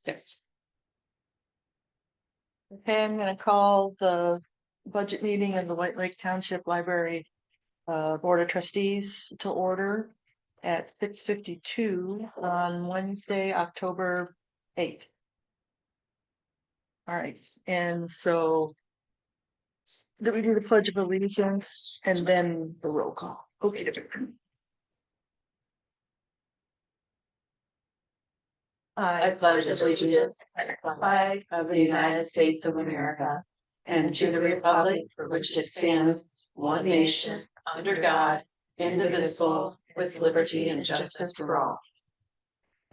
Yes. Okay, I'm gonna call the budget meeting of the White Lake Township Library Board of Trustees to order at 6:52 on Wednesday, October 8th. All right, and so did we do the Pledge of Allegiance and then the roll call? Okay. I pledge allegiance to the flag of the United States of America and to the republic for which it stands, one nation, under God, indivisible, with liberty and justice for all.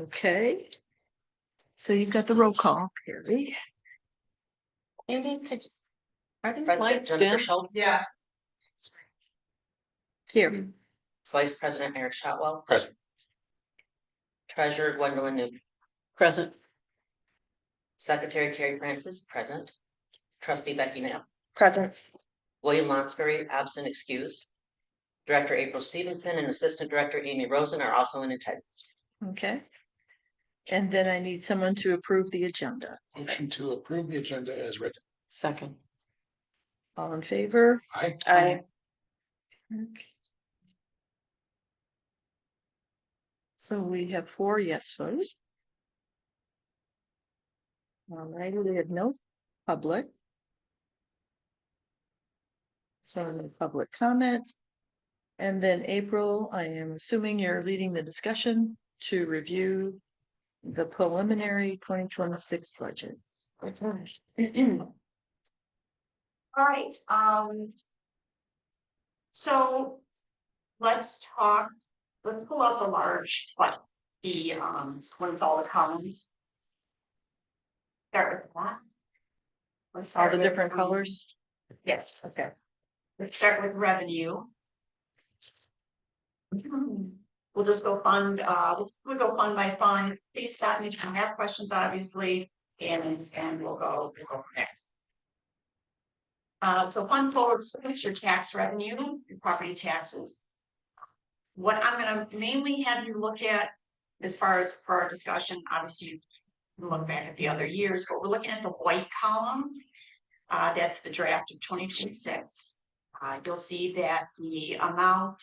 Okay. So you've got the roll call, Carrie. Amy, are these lights dim? Yeah. Here. Vice President Eric Shotwell. Present. Treasurer Gwendolyn Newton. Present. Secretary Carrie Francis, present. Trustee Becky Knapp. Present. William Lonsberry, absent excused. Director April Stevenson and Assistant Director Amy Rosen are also in attendance. Okay. And then I need someone to approve the agenda. Motion to approve the agenda as written. Second. All in favor? Aye. Aye. Okay. So we have 4 yes votes. All right, we have no public. So no public comment. And then April, I am assuming you're leading the discussion to review the preliminary 2026 budget. All right, so let's pull out the large, like the, with all the columns. Start with that. Let's All start the with, different colors. Yes, Okay. let's start with revenue. We'll just go fund, we'll go fund by fund. Please stop me if you have questions, obviously, and we'll go from there. So fund forward, your tax revenue, your property taxes. What I'm gonna mainly have you look at as far as for our discussion, obviously you can look back at the other years, but we're looking at the white column. That's the draft of 2026. You'll see that the amount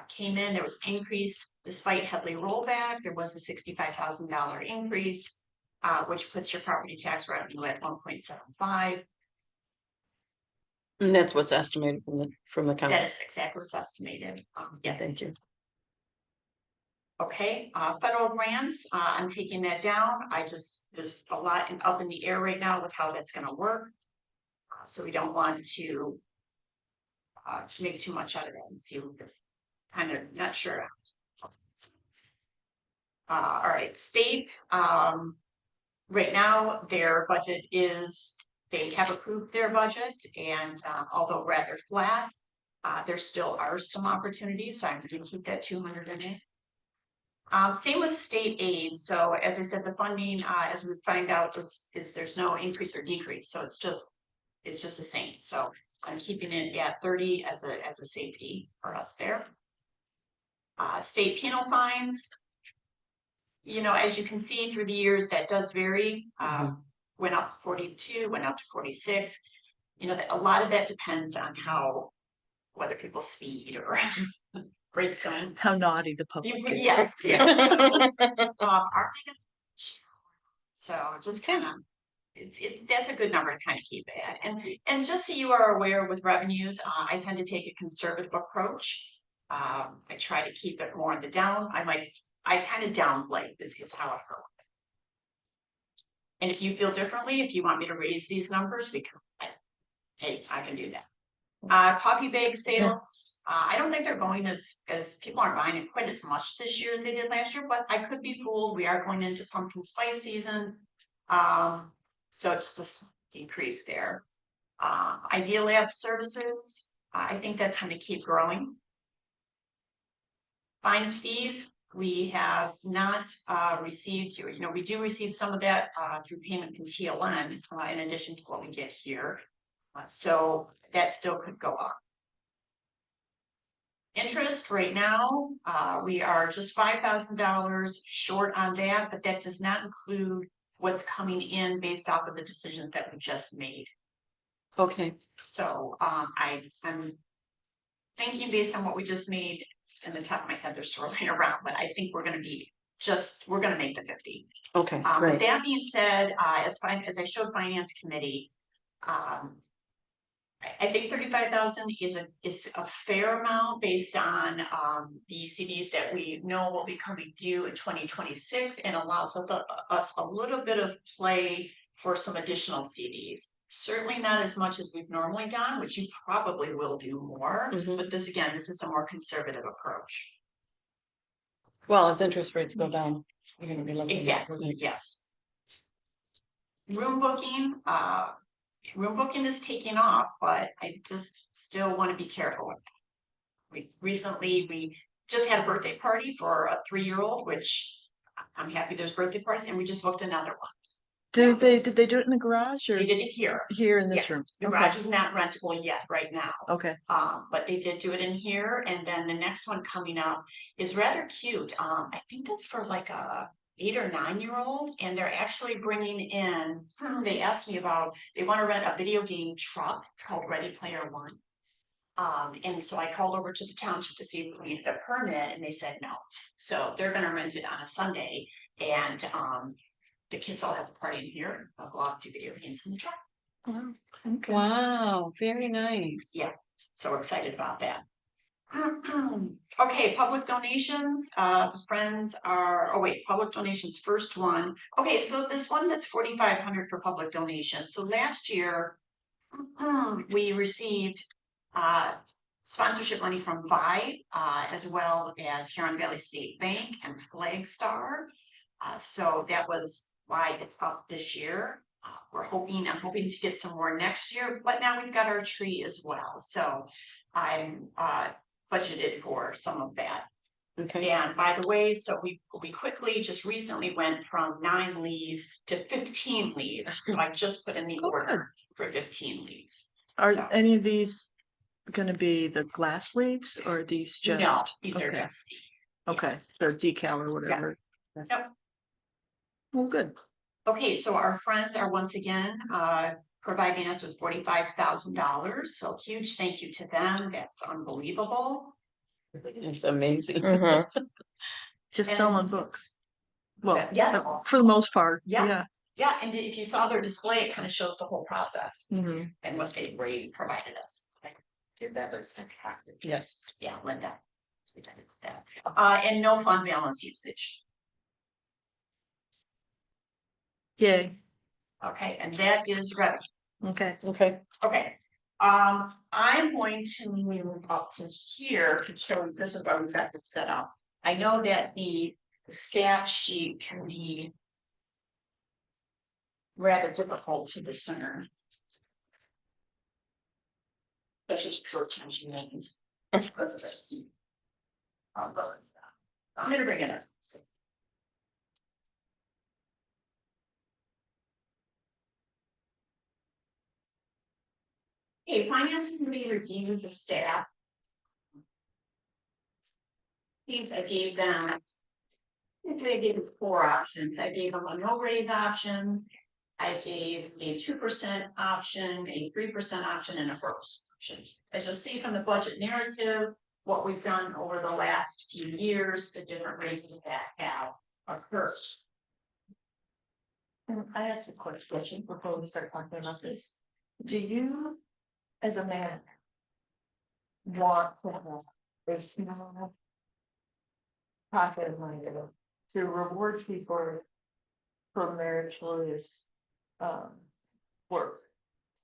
came in, there was an increase despite Headley rollback, there was a $65,000 increase, which puts your property tax revenue at 1.75. And that's what's estimated from the county. That is exactly what's estimated. Yes. Thank you. Okay, federal grants, I'm taking that down. There's a lot up in the air right now with how that's gonna work. So we don't want to make too much out of it and see, kind of not sure. All right, state, right now their budget is, they have approved their budget, and although rather flat, there still are some opportunities, so I'm going to keep that 200 in it. Same with state aid. So as I said, the funding, as we find out, is there's no increase or decrease, so it's just the same. So I'm keeping it at 30 as a safety for us there. State penal fines, you know, as you can see through the years, that does vary. Went up 42, went up to 46. You know, a lot of that depends on whether people speed or break some. How naughty the public is. Yes, yes. So just kind of, that's a good number to kind of keep at. And just so you are aware, with revenues, I tend to take a conservative approach. I try to keep it more on the down. I kind of downplay this is how I go. And if you feel differently, if you want me to raise these numbers, hey, I can do that. Coffee bag sales, I don't think they're going as people aren't buying it quite as much this year as they did last year, but I could be fooled. We are going into pumpkin spice season. So it's just a decrease there. Idea Lab services, I think that's going to keep growing. Fines fees, we have not received, you know, we do receive some of that through payment from TLN in addition to what we get here. So that still could go up. Interest right now, we are just $5,000 short on that, but that does not include what's coming in based off of the decisions that we just made. Okay, So, I'm thinking based on what we just made, in the top of my head, they're swirling around, but I think we're gonna we're gonna make the 50. okay, With great. that being said, as I showed finance committee, I think 35,000 is a fair amount based on the CDs that we know will be coming due in 2026 and allows us a little bit of play for some additional CDs. Certainly not as much as we've normally done, which you probably will do more, Mhm. but this is a more conservative approach. Well, as interest rates go down, you're gonna be looking. Exactly, yes. Room booking is taking off, but I just still want to be careful. We just had a birthday party for a 3-year-old, which I'm happy there's birthday parties, and we just booked another one. Did they do it in the garage or They did it here. here in this Yeah, room? The Okay, garage is not rentable yet, right now. okay. But they did do it in here, and then the next one coming up is rather cute. I think that's for like a 8 or 9-year-old, and they're actually bringing in. They asked me about. They want to rent a video game truck. It's called Ready Player One. And so I called over to the township to see if we needed a permit, and they said no. So they're going to rent it on a Sunday, and the kids all have a party in here. They'll go out and do video games in the truck. Okay. Wow, very nice. Yeah. So we're excited about that. Okay, public donations, public donations, first one. Okay, so this one that's 4,500 for public donation. So last year, we received sponsorship money from Vi, as well as Huron Valley State Bank and Flagstar. So that was why it's up this year. I'm hoping to get some more next year, but now we've got our tree as well. So I'm budgeted for some of that. Okay, And by the way, so we quickly just recently went from 9 leaves to 15 leaves. So I just put in the Oh, order for 15 leaves. Are So- any of these gonna be the glass leaves or are these just? No, these are okay. just. Okay, they're decal or whatever. Yep. Well, good. Okay, so our friends are once again providing us with $45,000. So huge thank you to them. That's unbelievable. it's amazing. Just And- selling books. Well, Yeah. for the most part, Yeah. yeah. Yeah, and if you saw their display, it kind of shows the whole process Mhm. and what they provided us. That was fantastic. Yes. Yeah, Linda. It's that. And no fund balance usage. Yay, Okay, and that is revenue. okay. Okay, Okay, I'm going to move up to here to show you, this is where we've got it set up. I know that the staff sheet can be rather difficult to discern. Especially short-term names. I'm gonna bring it up. Okay, finance committee reviewed the staff. I gave them. I think I gave them 4 options. I gave them a no raise option. I gave a 2% option, a 3% option, and a 4% option. As you'll see from the budget narrative, what we've done over the last few years, the different raises that have occurred. I asked a question before we start talking about this. Do you, as a man, want to have a small pocket of money to reward people for meritorious work?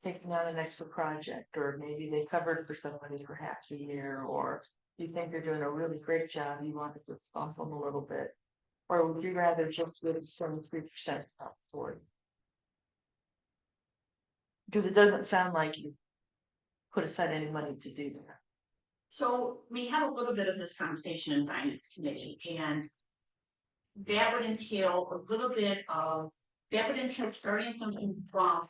Taking on an extra project, or maybe they covered for somebody for half a year, or you think they're doing a really great job, you want to just bump them a little bit. Or would you rather just give some 3% for it? Because it doesn't sound like you put aside any money to do that. So we had a little bit of this conversation in finance committee, and that would entail starting something from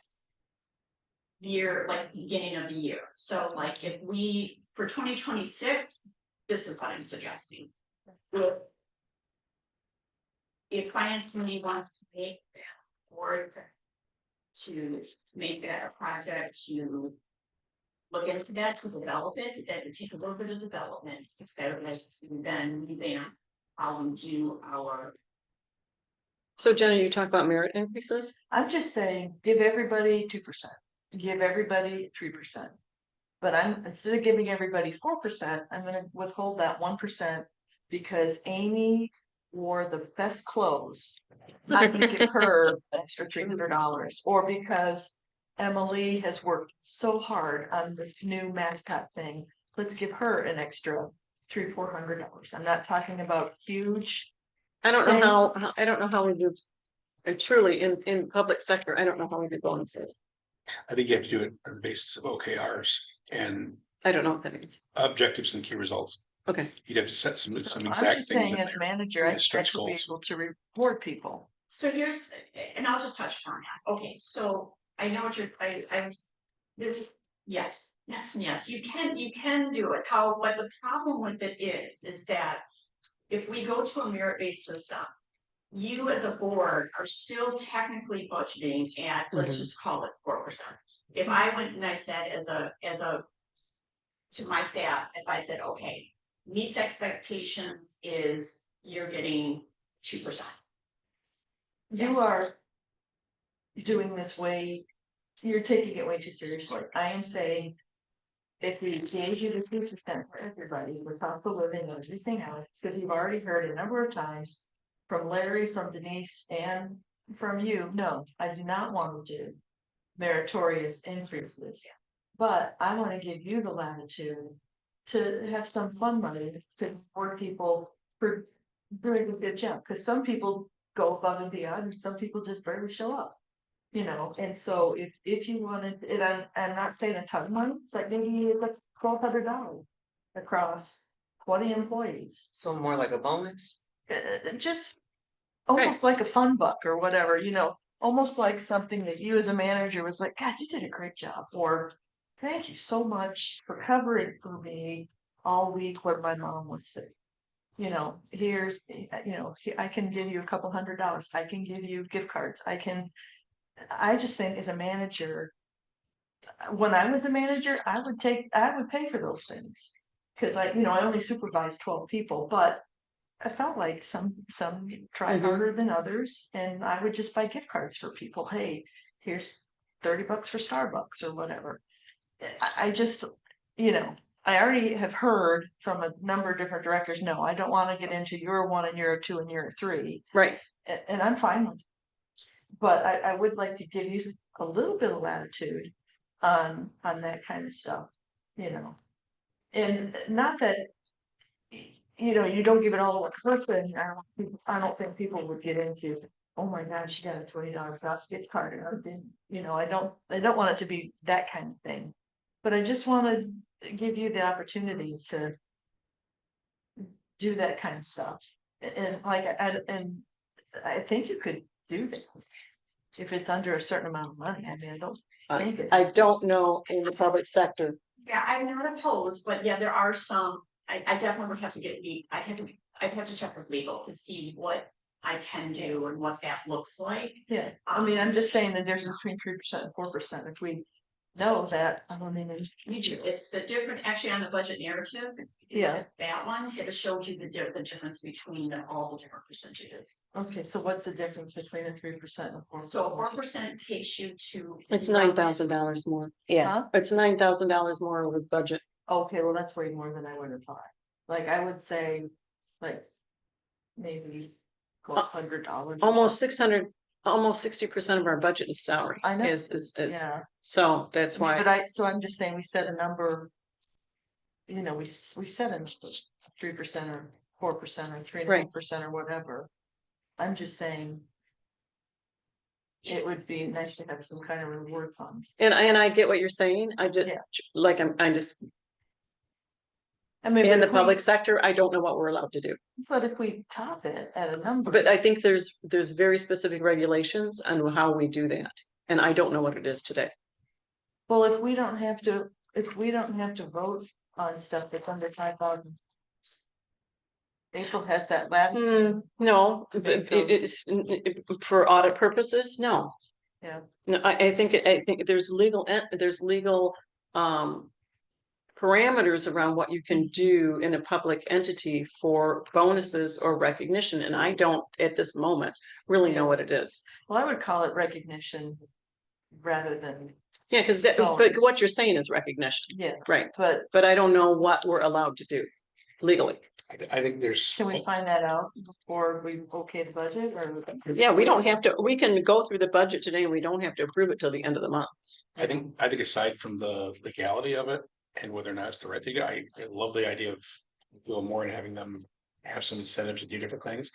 year, like beginning of the year. So like if we, for 2026, this is what I'm suggesting. If finance committee wants to make that board to make that a project, to look into that, to develop it, that would take a little bit of development, so then revamp how we do our. So Jenny, you talk about merit increases? I'm just saying, give everybody 2%, give everybody 3%. But instead of giving everybody 4%, I'm gonna withhold that 1% because Amy wore the best clothes. I'm gonna give her an extra $300, or because Emily has worked so hard on this new mascot thing, let's give her an extra $300-400. I'm not talking about huge. I don't know I don't know how we do, truly in public sector, I don't know how we do bonuses. I think you have to do it on the basis of OKRs and I don't know what that means. objectives and key results. Okay, You'd have to set some I'm exact just things saying, in as there. manager, Yeah, I stretch should be goals. able to reward people. So here's, and I'll just touch upon that. Okay, so I know what you're, there's, yes, and yes, you can do it. But the problem with it is that if we go to a merit-based system, you as a board are still technically budgeting at, let's Mhm. just call it 4%. If I went and I said to my staff, if I said, okay, meets expectations is you're getting 2%. Yes. You are doing this way, you're taking it way too seriously. I am saying, if we gave you the 2% for everybody, without the living and everything else, because you've already heard a number of times from Larry, from Denise, and from you, no, I do not want to do meritorious increases. But I want to give you the latitude to have some fun money to reward people for doing a good job, because some people go above and beyond, and some people just barely show up. You know, and so if you wanted, and I'm not saying a ton of money, it's like maybe that's $1,200 across 20 employees. So more like a bonus? Just almost like a fun buck or whatever, you know, almost like something that you as a manager was like, God, you did a great job, or thank you so much for covering for me all week when my mom was sick. You know, here's, you know, I can give you a couple $100. I can give you gift cards. I just think as a manager, when I was a manager, I would pay for those things. Cause I only supervised 12 people, but I felt like some tried Mhm. harder than others, and I would just buy gift cards for people. Hey, here's $30 for Starbucks or whatever. I just, I already have heard from a number of different directors, no, I don't want to get into year 1 and year 2 and year 3. Right. And I'm fine with it. But I would like to give you a little bit of latitude on that kind of stuff, and not that, you don't give it all to one person. I don't think people would get into, oh my gosh, she got a $20 gift card and everything. I don't want it to be that kind of thing. But I just want to give you the opportunity to do that kind of stuff. And I think you could do that. If it's under a certain amount of money, I mean, I don't think it. I don't know in the public sector. Yeah, I'm not opposed, but yeah, there are some, I definitely would have to I'd have to check with legal to see what I can do and what that looks like. Yeah, I mean, I'm just saying the difference between 3% and 4%, if we know that, I don't mean, It's the different, actually on the budget narrative. Yeah. That one, it shows you the difference between all the different percentages. Okay, so what's the difference between a 3% and 4%? So 4% takes you to. It's $9,000 more. Yeah, Huh? it's $9,000 more over budget. Okay, well, that's way more than I would have thought. Like, I would say, like, maybe $1,200. Almost 600, almost 60% of our budget is salary. I know. Is Yeah. so that's I mean, why. so I'm just saying we set a number. We set a 3% or 4% or 3.5% or whatever. I'm just saying. It would be nice to have some kind of reward fund. And I get what you're saying. I just like I'm just I mean, in the public sector. I don't know what we're allowed to do. But if we top it at a number. But I think there's very specific regulations on how we do that, and I don't know what it is today. Well, if we don't have to vote on stuff that's under 5,000. April has that lab. No, but it's for audit purposes, no. Yeah. No, I think there's legal, parameters around what you can do in a public entity for bonuses or recognition, and I don't, at this moment, really know what it is. Well, I would call it recognition rather than, Yeah, because, but Bonus. what you're saying is recognition, yeah, right? but But I don't know what we're allowed to do legally. I think there's. can we find that out before we okay the budget or? Yeah, we don't have to, we can go through the budget today and we don't have to approve it till the end of the month. I think aside from the legality of it and whether or not it's the right thing, I love the idea of Will Moore and having them have some incentive to do different things.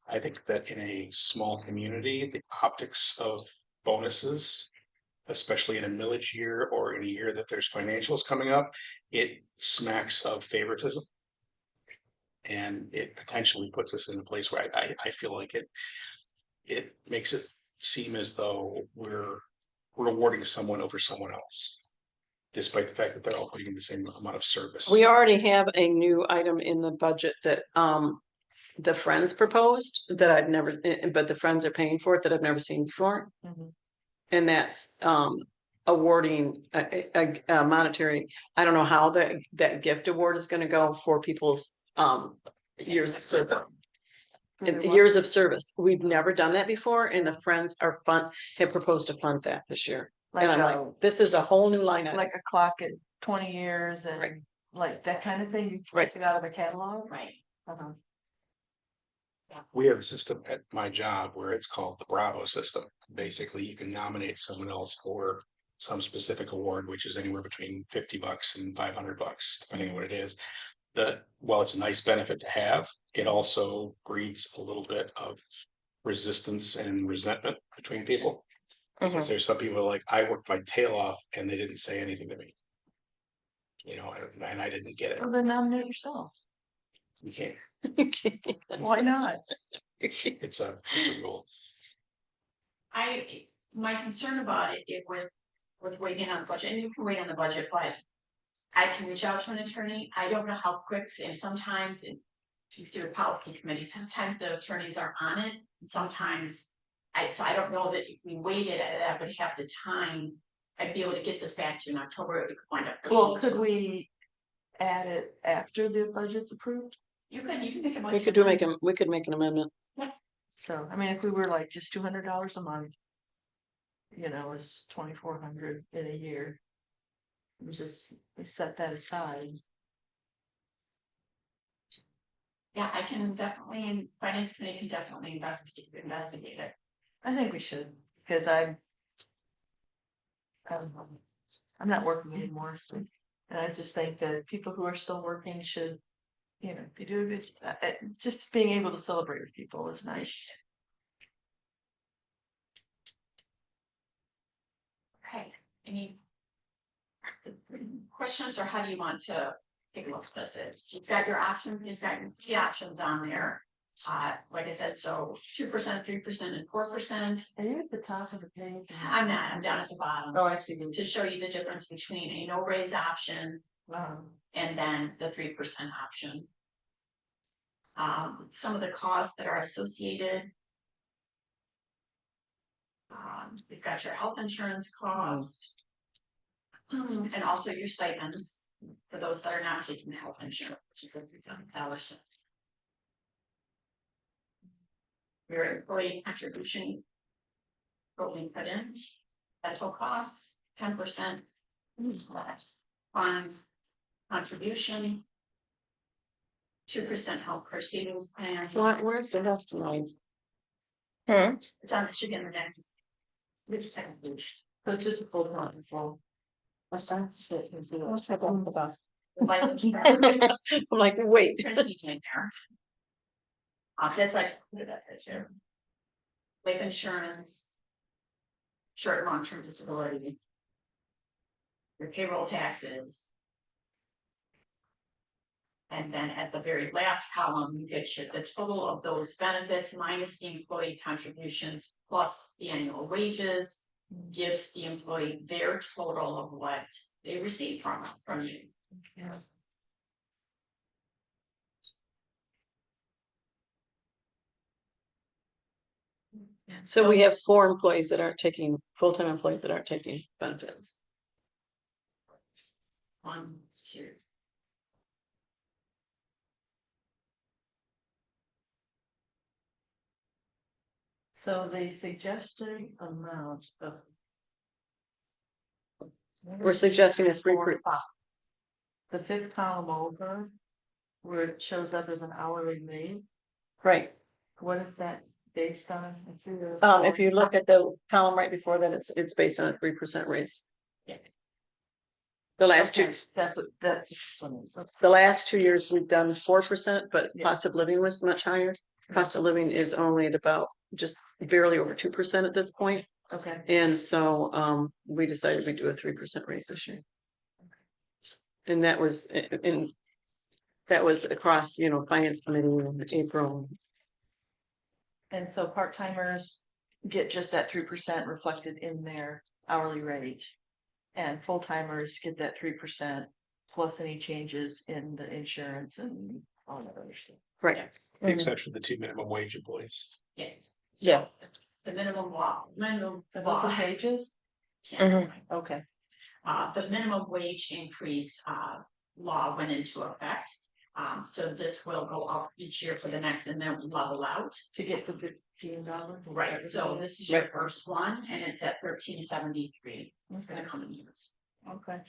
I think that in a small community, the optics of bonuses, especially in a millage year or in a year that there's financials coming up, it smacks of favoritism. And it potentially puts us in a place where I feel like it makes it seem as though we're rewarding someone over someone else, despite the fact that they're all putting in the same amount of service. We already have a new item in the budget that the Friends proposed that I've never, but the Friends are paying for it that I've never seen before. Mhm. And that's awarding a monetary, I don't know how that gift award is gonna go for people's years of service. Years of service. We've never done that before, and the Friends have proposed to fund that this year. Like And I'm a, like, this is a whole new line item. like a clock at 20 years Right. and like that kind of thing, you Right. take it out of a catalog? Right. Uh-huh. We have a system at my job where it's called the Bravo system. Basically, you can nominate someone else for some specific award, which is anywhere between $50 and $500, depending on what it is. That while it's a nice benefit to have, it also breeds a little bit of resistance and resentment between people. Because there's some people like, I worked my tail off and they didn't say anything to me. You know, and I didn't get it. Well, then nominate yourself. You can't, Why not? it's a rule. My concern about it with waiting on the budget, and you can wait on the budget, but I can reach out to an attorney. I don't know how quick, and sometimes she's through a policy committee, sometimes the attorneys are on it, and sometimes so I don't know that if we waited, I would have the time. I'd be able to get this back to you in October. It could wind up. Well, could we add it after the budget's approved? You can make a motion. We could make an amendment. So, I mean, if we were like just $200 a month, you know, is 2,400 in a year. We set that aside. Yeah, I can definitely, and finance committee can definitely investigate it. I think we should, because I'm not working anymore, so, and I just think that people who are still working should, you know, if you do a good, just being able to celebrate with people is nice. Okay, any questions, or how do you want to take a look at this? You've got your options, you've got your key options on there. Like I said, so 2%, 3%, and 4%. Are you at the top of the page? I'm not, I'm down at the bottom. Oh, I see. To show you the difference between a no raise option and then the 3% option. Some of the costs that are associated. You've got your health insurance costs. And also your stipends for those that are not taking the health insurance, which is $1,000. Your employee contribution. What we put in, dental costs, 10%. Fund contribution. 2% healthcare savings plan. Where's the rest of mine? It's on, it should get in the next. Wait a second, please. So just hold on for. What's that one about? Life insurance. I'm like, wait. He's in there. That's like, look at that picture. Life insurance. Short and long-term disability. Your payroll taxes. And then at the very last column, you get the total of those benefits minus the employee contributions plus the annual wages. Gives the employee their total of what they receive from you. Yeah. So we have 4 employees that aren't taking, full-time employees that aren't taking benefits. 1, 2. So the suggested amount of. We're suggesting a 3%. The 5th column over, where it shows up as an hourly rate, Right. what is that based on? If you look at the column right before that, it's based on a 3% raise. Yeah. The last Okay, two, that's this one is. the last 2 years, we've done 4%, but Yeah. cost of living was much higher. Cost of living is only at about just barely over 2% at this point. Okay, And so we decided we'd do a 3% raise this year. And that was that was across, finance committee in April. and so part-timers get just that 3% reflected in their hourly rate. And full-timers get that 3% plus any changes in the insurance and all that other stuff. Right. The exception of the 2 minimum wage employees. Yes. Yeah. The minimum law, Are those the pages? Okay, the minimum wage increase, law went into effect. So this will go up each year for the next and then level out. to get to $15. Right, so this is your first one and it's at 1373 for the Okay, coming years. okay.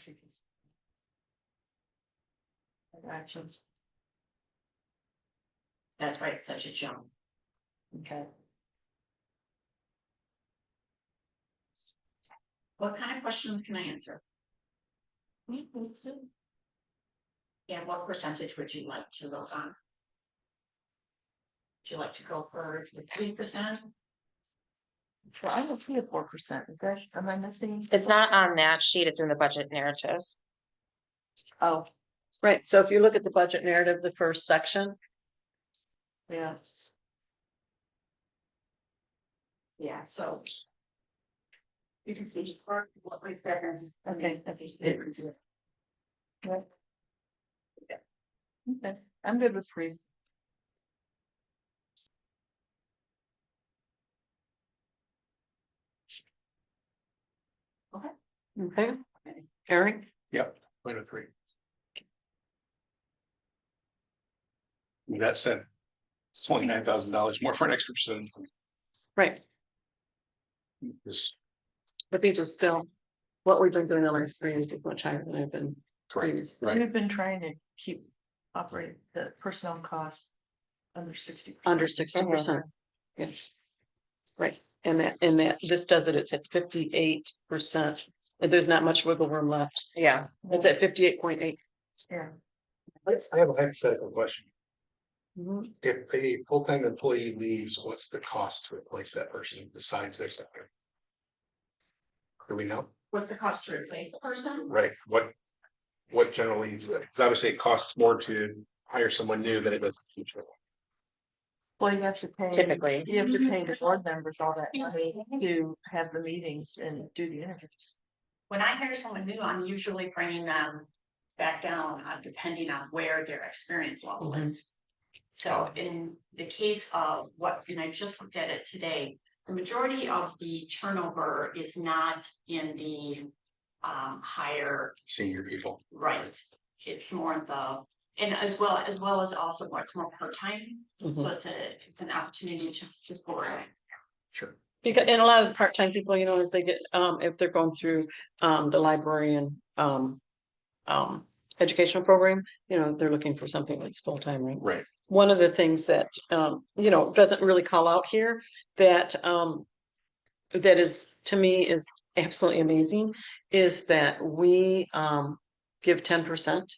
Actions, That's why it's such a jump. okay. What kind of questions can I answer? That's good. And what percentage would you like to vote on? Would you like to go for the 3%? Well, I don't see a 4%. Is that, am I missing? It's not on that sheet, it's in the budget narrative. Oh, Right. So if you look at the budget narrative, the first section, yeah. Yeah, so. You can see what we said. Okay. Okay. Okay, I'm good with 3. okay? Eric? Yep, point of 3. With that said, it's only $9,000 more for an extra person. Right. Is But these are still, what we've been doing the last 3 years is much higher than I've been correct, previously. right? We've been trying to keep operating the personnel costs under 60. Under 60%. Yes. Right. And this does it, it's at 58%. And there's not much wiggle room left. Yeah. It's at 58.8. Yeah. I have a hypothetical question. Mhm. If a full-time employee leaves, what's the cost to replace that person besides their salary? Do we know? What's the cost to replace the person? Right, what generally, because obviously it costs more to hire someone new than it does. to teach them. Well, you have to pay. Typically. You have to pay the board members all that money to have the meetings and do the interviews. When I hire someone new, I'm usually bringing them back down, depending on where their experience level Mhm. is. So in the case of and I just looked at it today, the majority of the turnover is not in the higher, Senior people. right? It's more and as well as also it's more part-time. So Mhm. it's an opportunity to just go around. Sure. Because, and a lot of the part-time people, as they get, if they're going through, the librarian, educational program, they're looking for something that's full-time, right? Right, One of the things that, doesn't really call out here that, that is, to me, is absolutely amazing, is that we, give 10%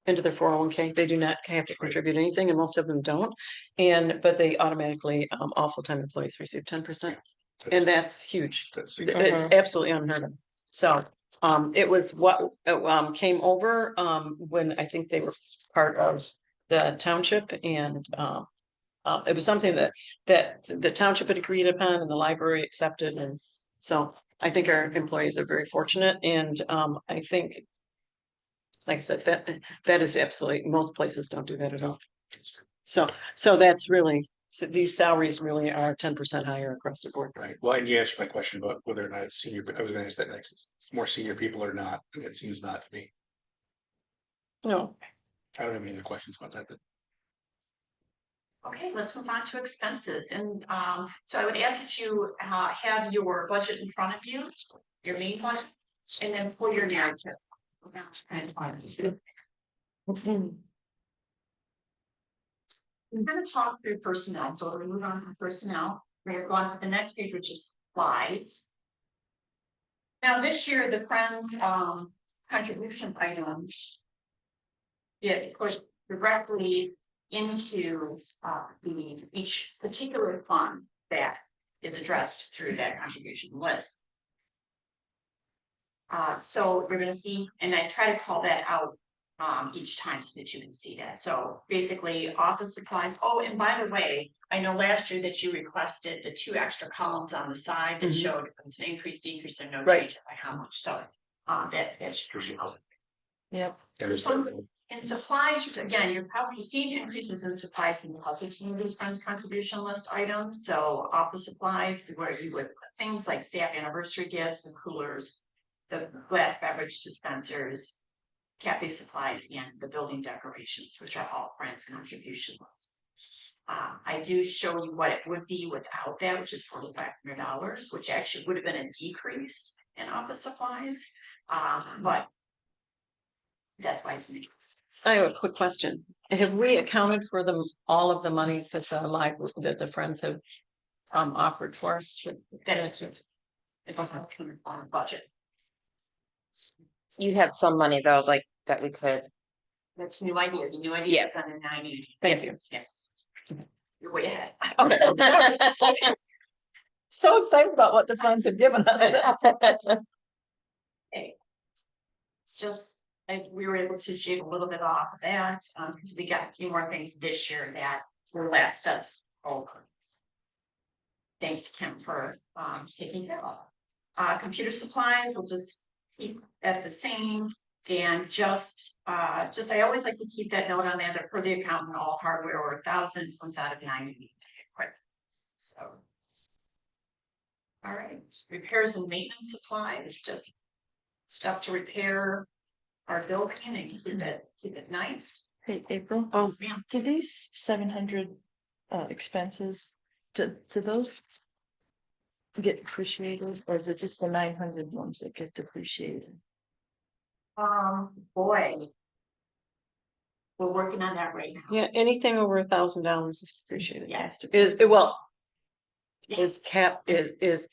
into their 401k. They do not have to contribute anything, and most of them don't. But they automatically, all full-time employees receive 10%. And that's huge. that's It's absolutely unheard of. So, it was what, came over, when I think they were part of the township, and, it was something that the township had agreed upon and the library accepted, and so I think our employees are very fortunate, and, I think, like I said, that is absolutely, most places don't do that at all. So that's really these salaries really are 10% higher across the board. Right, well, and you answered my question about whether or not it's senior, but I was gonna ask that next, it's more senior people or not, and it seems not to be. No, I don't have any other questions about that. Okay, let's move on to expenses. And so I would ask that you have your budget in front of you, your main budget, and then pull your narrative. And we're going to talk through personnel. So we'll move on to personnel. We're going to go on to the next page, which is slides. Now, this year, the Friends contribution items get pushed directly into each particular fund that is addressed through that contribution list. So we're going to see, and I try to call that out each time so that you can see that. So basically office supplies. Oh, and by the way, I know last year that you requested the 2 extra columns on the side that showed it was an increase, decrease, and no change by how much. So that's help. Yep. So some in supplies, again, you're probably seeing increases in supplies because of some of these Friends contribution list items. So office supplies where you would put things like staff anniversary gifts, the coolers, the glass beverage dispensers, cafe supplies, and the building decorations, which are all Friends contribution lists. I do show you what it would be without that, which is $4,500, which actually would have been a decrease in office supplies. But that's why it's an increase. I have a quick question. Have we accounted for them, all of the monies that the Friends have offered for us? That's it. It doesn't have to come on a budget. You had some money though, like that we could, That's new idea. The new idea is under 90. Thank you. Yes. You're way ahead. Okay. So excited about what the Friends have given us. It's just, we were able to shave a little bit off of that, because we got a few more things this year that will last us over. Thanks to Kim for taking care of. Computer supplies, we'll just keep at the same, and just I always like to keep that note on there that per the accountant, all hardware or 1,000 comes out of 90. So. All right, repairs and maintenance supplies, just stuff to repair our building and keep it nice. Hey, April. Oh, Ma'am. Do these 700 expenses, do those get depreciated, or is it just the 900 ones that get depreciated? Boy. We're working on that right now. yeah, anything over $1,000 is depreciated. Yeah. Is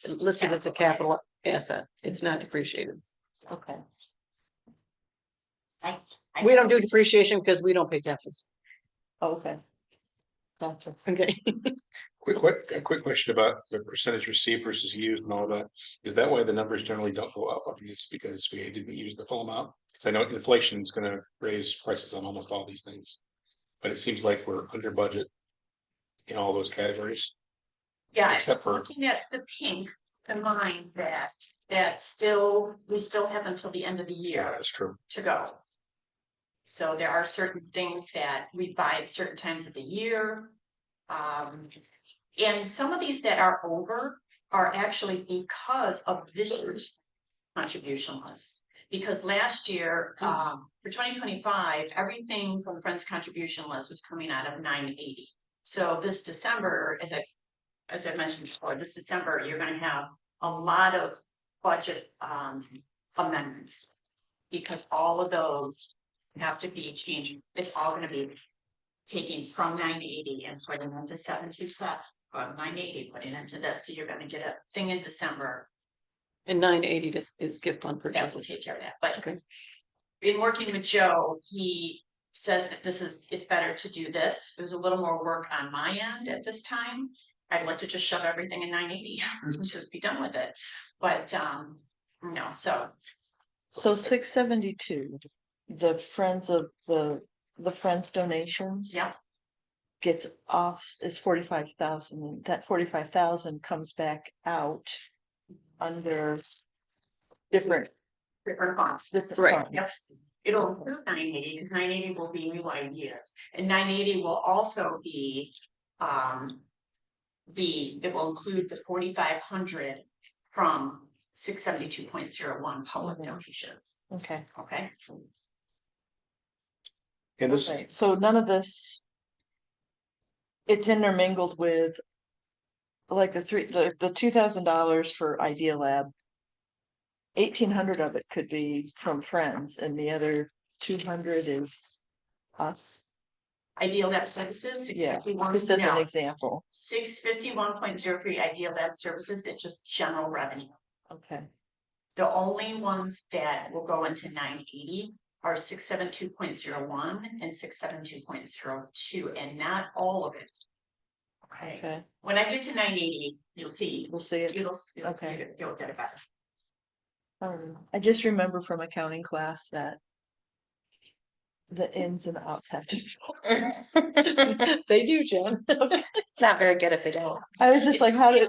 listed as a capital asset. It's not depreciated. Okay. We don't do depreciation because we don't pay taxes. Okay. Gotcha. Okay. A quick question about the percentage received versus used and all that. Is that why the numbers generally don't go up? It's because we didn't use the full amount? Because I know inflation is gonna raise prices on almost all these things. But it seems like we're under budget in all those categories. Yeah, Except for- looking at the pink, in mind that we still have until the end of the year. Yeah, that's true. To go. So there are certain things that we buy at certain times of the year. And some of these that are over are actually because of this year's contribution list. Because last year, for 2025, everything from the Friends contribution list was coming out of 980. So this December, as I mentioned before, this December, you're going to have a lot of budget amendments because all of those have to be changing. It's all going to be taking from 980 and putting into 727, or 980, putting into this. So you're going to get a thing in December. And 980 is gift fund That will purchases. take care of that. But Okay. in working with Joe, he says that it's better to do this. There's a little more work on my end at this time. I'd like to just shove everything in 980 and just be done with it. But no, so 672, the Friends of the Friends donations. yeah. Gets off is 45,000. That 45,000 comes back out under different Funds. Right. funds. Yes, it'll include 980 because 980 will be new ideas, and 980 will also be it will include the 4,500 from 672.01 public Mhm. donations, Okay. okay? And this, Right, so none of this. It's intermingled with. Like the $2,000 for Idea Lab. 1,800 of it could be from friends and the other 200 is us. Ideal Lab Services, Yeah, 651, just as an no, example. 651.03 Ideal Lab Services, it's just general revenue. Okay, The only ones that will go into 980 are 672.01 and 672.02, and not all of it. Okay, okay, when I get to 980, you'll see, we'll see it. okay, you'll get it better. I just remember from accounting class that. The ins and outs have to. They do, Jen. Not very good if they don't. I was just like, how do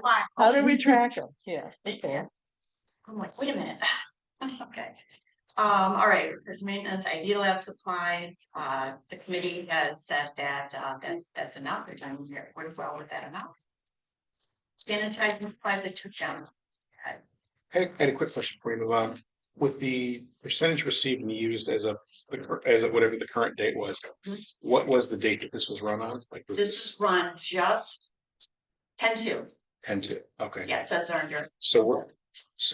we we track them? Yeah. Yeah. I'm like, wait a minute. Okay. All right, there's maintenance, Idea Lab supplies, the committee has said that, that's enough, they're done here, we're well with that amount. Sanitizing supplies, I took down. I had a quick question before you move on. With the percentage received and used as of whatever the current date was, what was the date that this was run on? Like, was This this is run just 10-2. 10/2? Okay. Yeah, it says there under,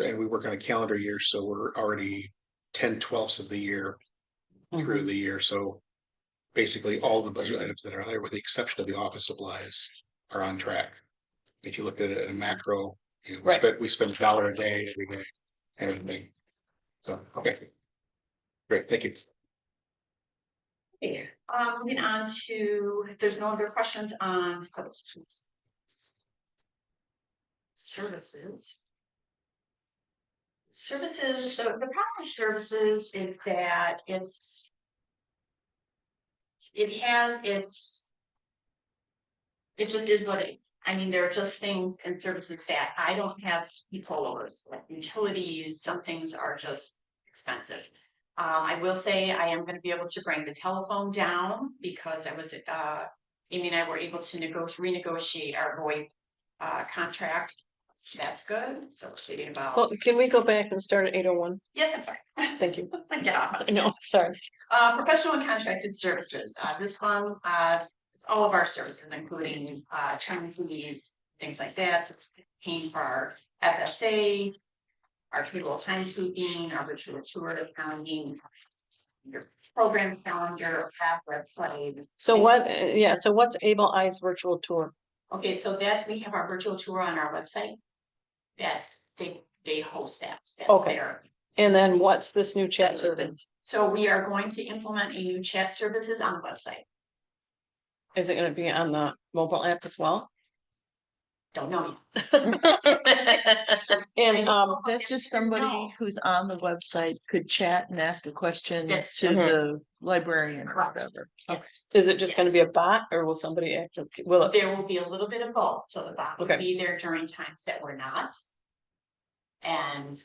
And we work on a calendar year, so we're already 10/12 of the year through the year, so. Basically, all the budget items that are there, with the exception of the office supplies, are on track. If you looked at it at a macro, Right. we spend $1 a day every day, and everything. So, okay. Great, thank you. moving on to, if there's no other questions on services. Services, the problem with services is that it just is what I mean, there are just things and services that I don't have control over, like utilities, some things are just expensive. I will say I am gonna be able to bring the telephone down because Amy and I were able to renegotiate our VoIP contract. So that's good, so we're speaking about. Well, can we go back and start at 8:01? Yes, I'm sorry. Thank you. Get off. No, sorry. Professional and contracted services, this one, it's all of our services, including, training fees, things like that, it's paying for our FSA. Our payroll timekeeping, our virtual tour accounting. Your program calendar, app website. So so what's Able Eyes virtual tour? Okay, so we have our virtual tour on our website. Yes, they host that. That's Okay. their. And then what's this new chat service? So we are going to implement a new chat services on the website. Is it gonna be on the mobile app as well? Don't know And That's just somebody No. who's on the website could chat and ask a question Yes. to Mhm. the librarian or Correct. whatever. Yes. is it just gonna Yes. be a bot or will somebody actually, will it? There will be a little bit of both, so the bot will Okay. be there during times that we're not. And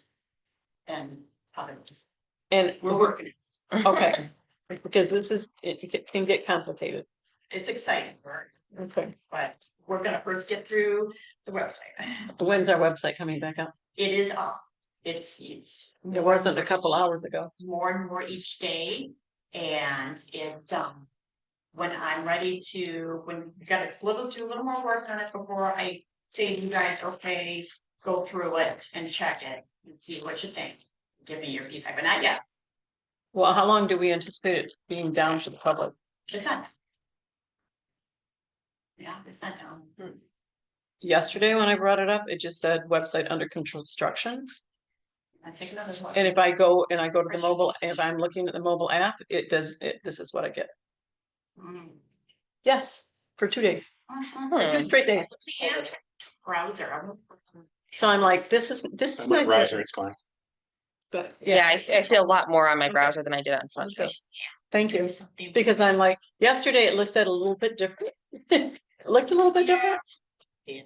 others, And we're working, okay, because it can get complicated. it's exciting, Okay. but we're gonna first get through the website. When's our website coming back up? It is up, it's. It wasn't a couple hours ago. More and more each day, and it's, when I'm ready to, when we gotta do a little more work on it before I say to you guys, okay, go through it and check it and see what you think. Give me your feedback, but not yet, Well, how long do we anticipate it being down to the public? it's not. Yeah, it's not down. Yesterday, when I brought it up, it just said website under construction. I take another one. And if I go to the mobile, if I'm looking at the mobile app, this is what I get. Mm. Yes, for 2 days, for 2 straight days. And browser. So I'm like, this is On my not browser, good. it's fine. But Yeah, I see a lot more on my Okay. browser than I did on Sunday. thank you. Because I'm like, yesterday it listed a little bit different. It looked a little bit different. Yeah.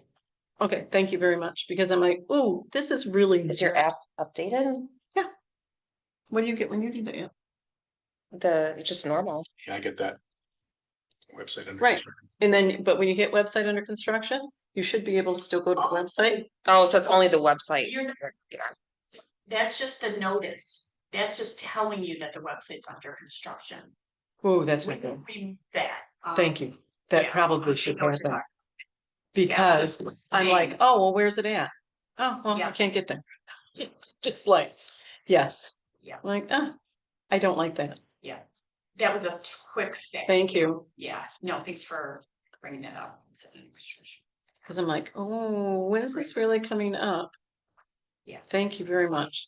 Okay, thank you very much, because I'm like, ooh, this is really. Is your app updated? What do you get when you do that? It's just normal. Yeah, I get that. Website under Right. construction. And then, but when you hit website under construction, You should be able to still go to the website. Oh, so it's only the website. You're, that's just a notice. That's just telling you that the website's under construction. Oh, that's We not can good. remove that. Thank you. That yeah, probably I should know what you're happen. talking- Because I'm like, name. oh, well, where's it at? Oh, well, I Yeah. can't get there. Just like, yes. Yeah. Like, I don't like that. Yeah, that was a quick fix. Thank you. Yeah, no, thanks for bringing that up. Cause I'm like, oh, when is this really coming up? Yeah. Thank you very much.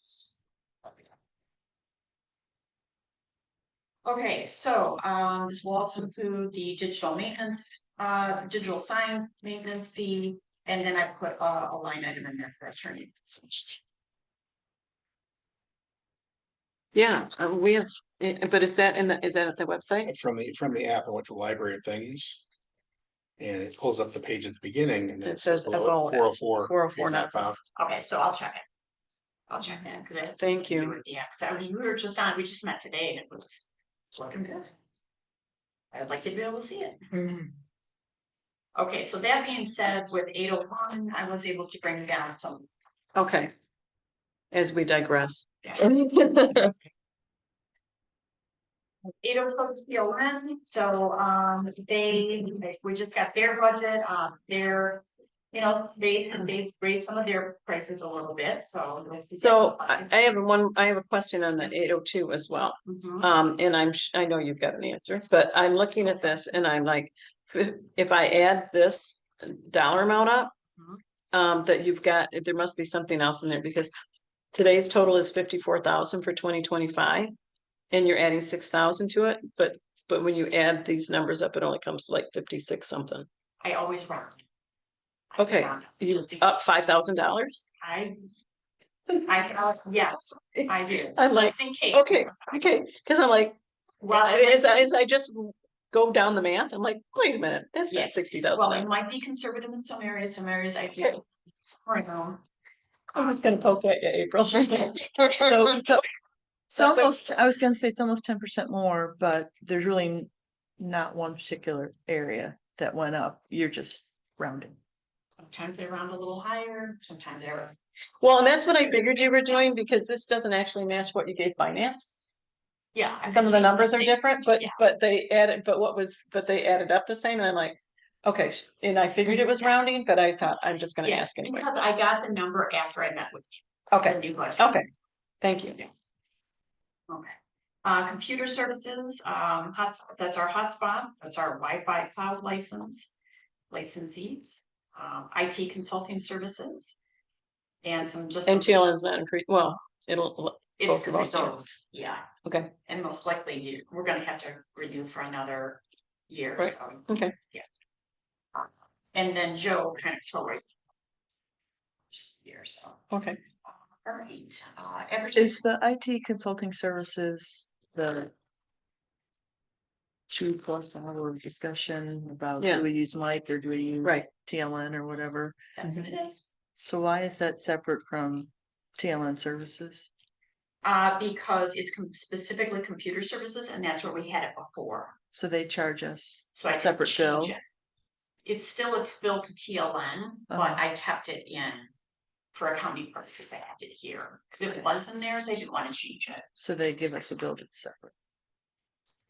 Okay, so, this will also include the digital maintenance, digital sign maintenance fee, and then I put a line item in there for attorney. Yeah, we have, but is that is that at the website? From the app, I went to library of things. And it pulls up the page at the beginning and It it says says below about 404. 404 not not found. Okay, so I'll check it. I'll check that, because that's. Thank you. Yeah, because we were just on, we just met today and it was looking good. I'd like you to be able to see it. Okay, so that being said, with 801, I was able to bring down some. Okay. As we digress. Yeah. 804 PLN, so we just got their budget, they've raised some of their prices a little bit, so. So I have a question on the 802 as well. Mhm. And I know you've got an answer, but I'm looking at this and I'm like, if I add this dollar amount up. That you've got, there must be something else in there because today's total is 54,000 for 2025. And you're adding 6,000 to it, but when you add these numbers up, it only comes to like 56 something. I always round. Okay, you up $5,000? Yes, I do. I'm like, Just in case. Okay, because I'm like, Well, as I just go down the math, I'm like, wait a minute, that's Yeah. not well, it 60,000. might be conservative in some areas I do. I'm just gonna poke at you, April. It's almost, I was gonna say it's almost 10% more, but there's really not one particular area that went up. You're just rounding. Sometimes they round a little higher, sometimes they're. Well, and that's what I figured you were doing because this doesn't actually match what you gave finance. Yeah. Some of the numbers are different, but Yeah. they added, but they added up the same and I'm like, okay, and I figured it was rounding, but I thought I'm just gonna Yeah, ask anyway. because I got the number after I met with you. Okay, The new budget. okay, thank you. Okay. Computer services, that's our hotspots, that's our Wi-Fi cloud licensees, IT consulting services. And some just. And TLN is not increased, well, it'll. It's both because of it us, yeah. goes, yeah, Okay, and most likely we're gonna have to renew for another year. Right. So, okay. and then Joe kind of told me. Year, so. Okay. All right, Is the IT consulting services the 2+ hour discussion about Yeah. do we use Mike or do we use Right. TLN or whatever? That's what it is. So why is that separate from TLN services? Because it's specifically computer services and that's where we had it before. So they charge us So I a can separate change bill? it. It's still a bill to TLN, but Uh-huh. I kept it in for accounting purposes. I kept it here because it was in there, so I didn't want to change it. So they give us a bill that's separate.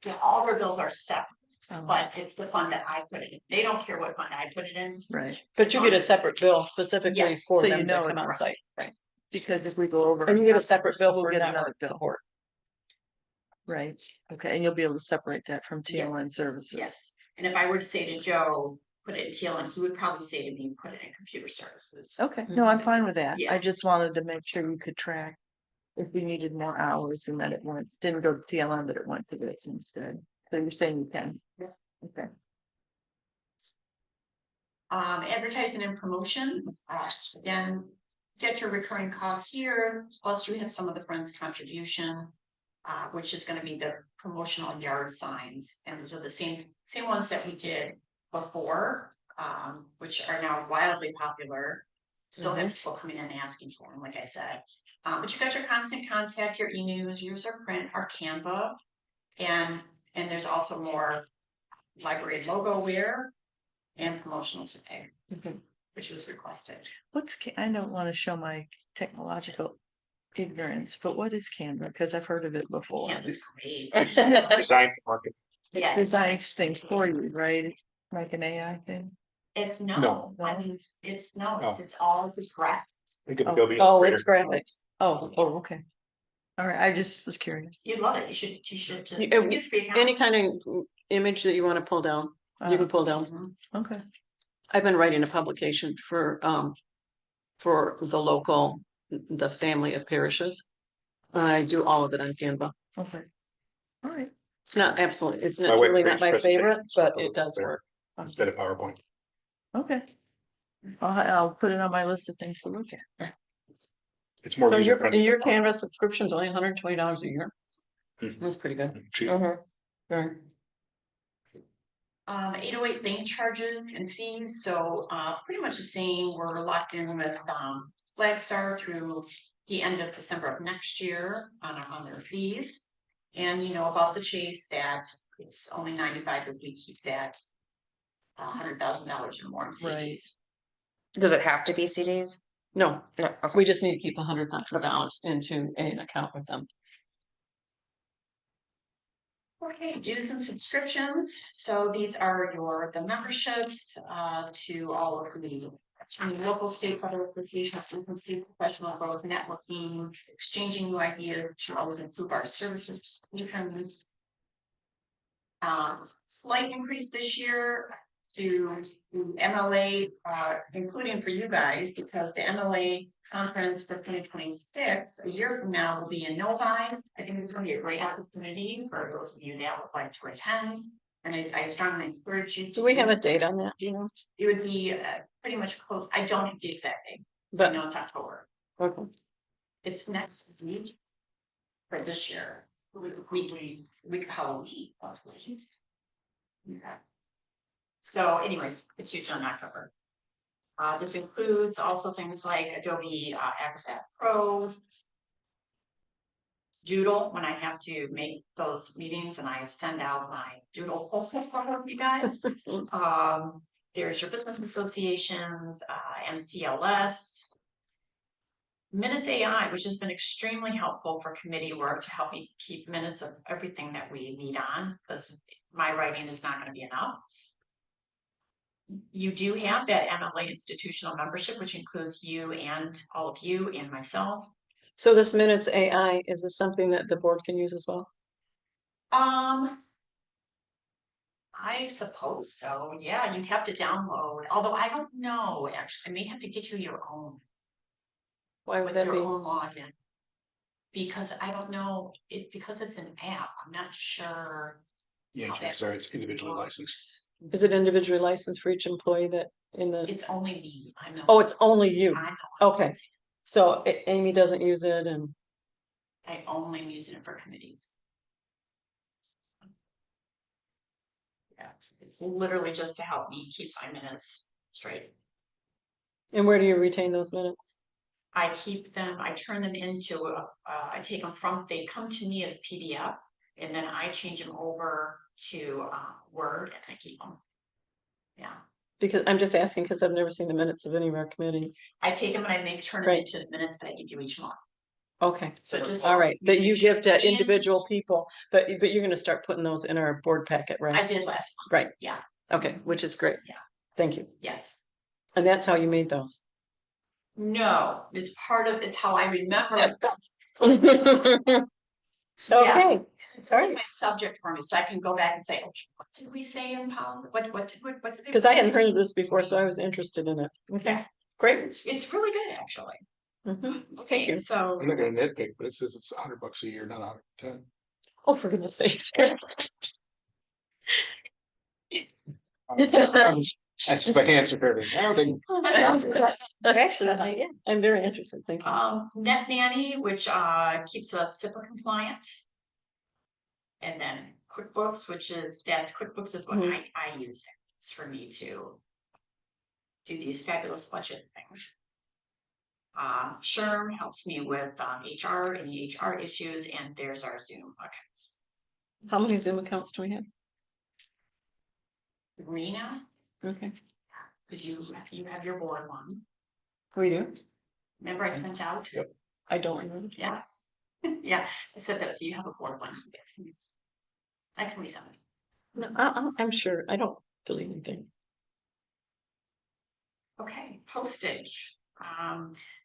Yeah, all our bills are separate, Oh. but it's the fund that I put it in. They don't care what fund I put it in. Right, But you get a separate bill specifically Yes. for So you them know to come it's on right. site, right? because if we go over. And you get a separate bill We'll for get network another bill. support. Right, okay, and you'll be able to separate that from TLN services. Yes, and if I were to say to Joe, put it in TLN, he would probably say to me, put it in computer services. Okay, no, I'm fine with that. Yeah. I just wanted to make sure we could track if we needed more hours and that it didn't go to TLN, but it went to this instead. So you're saying you can? Yeah. Okay. Advertising and promotion, again, get your recurring costs here, plus you have some of the Friends contribution. Which is gonna be the promotional yard signs, and those are the same ones that we did before, which are now wildly popular. Still have people coming in and asking for them, like I said. But you got your constant contact, your e-news, user print, our Canva, and there's also more library logo wear and promotional today. which was requested. I don't want to show my technological ignorance, but what is Canva? Because I've heard of it before. Canva's great. Design market. Yeah, Designs things for you, right? Like an AI thing? it's No. no, No. it's all just graphics. Think of Oh. Adobe Oh, it's Illustrator. graphics. Oh, okay. All right, I just was curious. You'd love it. You should just. You- get free account. Any kind of image that you want to pull down, you can pull down. Mhm. Okay. I've been writing a publication for the local, the family of parishes. I do all of it on Canva. Okay. All right. It's not absolutely, it's My not wife really not creates my favorite, presentations but for it does there work. Instead of PowerPoint. Okay. I'll put it on my list of things to look at. It's more So user your, friendly. your Canva subscription's only $120 a year. Mhm. That's pretty good. Cheap. Right. 808 bank charges and fees, so pretty much the same. We're locked in with Flagstar through the end of December of next year on their fees. And you know about the Chase that it's only 95 if we keep that $100,000 or more in Right. CDs. Does it have to be CDs? No, No, okay. we just need to keep $100,000 into an account with them. Okay, dues and subscriptions. So these are the memberships to all of the local, state, federal associations, frequency, professional growth, networking, exchanging new ideas to always improve our services. Slight increase this year to MLA, including for you guys, because the MLA conference for 2026, a year from now, will be in Novi. I think it's going to be a great opportunity for those of you that would like to attend. And I strongly encourage you. Do we have a date on that? Do you know? It would be pretty much close. I don't have the exact date, but I But, know it's October. okay. It's next week for this year. Week of Halloween, possibly. Yeah. So anyways, it's usually in October. This includes also things like Adobe Acrobat Pro, Doodle, when I have to make those meetings and I send out my Doodle proposal for you guys. There's your business associations, MCLS. Minutes AI, which has been extremely helpful for committee work to help me keep minutes of everything that we need on, because my writing is not going to be enough. You do have that MLA institutional membership, which includes you and all of you and myself. So this minutes AI, is this something that the board can use as well? I suppose so. Yeah, you have to download, although I don't know, actually, I may have to get you your own. Why would With that your be? own login. Because I don't know, because it's an app, I'm not sure. Yeah, how that so it's individually works. licensed. Is it individually licensed for each employee that in the, It's only me, I'm the. oh, it's only you? I'm the one Okay. using So Amy doesn't use it and, it. I only am using it for committees. Yeah, it's literally just to help me keep my minutes straight. and where do you retain those minutes? I keep them, I turn them into, I take them from, they come to me as PDF, and then I change them over to Word and I keep them. Yeah, Because I'm just asking because I've never seen the minutes of any of our committees. I take them and I turn them Right. into the minutes that I give you each month. Okay, So it just. all right, helps me that you make sure- give to and individual people, but you're gonna start putting those in our board packet, I right? did last month, Right, yeah, okay, which is great. Yeah. Thank you. yes. And that's how you made those. No, it's how I remember it. Okay, It's really my subject for me, so I can go back and say, okay, what did we say in power? What did they? because I hadn't heard of this before, so I was interested in it. Okay, Yeah, great. it's really good, actually. Mhm. Okay, you. so. I'm not gonna nitpick, but it says it's $100 a year, not 110. Oh, for goodness sakes. That's my answer for everything. Actually, yeah, I'm very interested, thank you. Net Nanny, which keeps us SIPA compliant. And then QuickBooks, QuickBooks is what Mhm. I use. It's for me to do these fabulous budget things. Sherm helps me with HR, any HR issues, and there's our Zoom accounts. How many Zoom accounts do we have? Rena, Okay, Because you have your board one. We do? Remember I sent out? Yep. I don't remember. Yeah. Yeah, I said that, so you have a board one. Yes, it's 927. No, I'm sure. I don't delete anything. Okay, postage.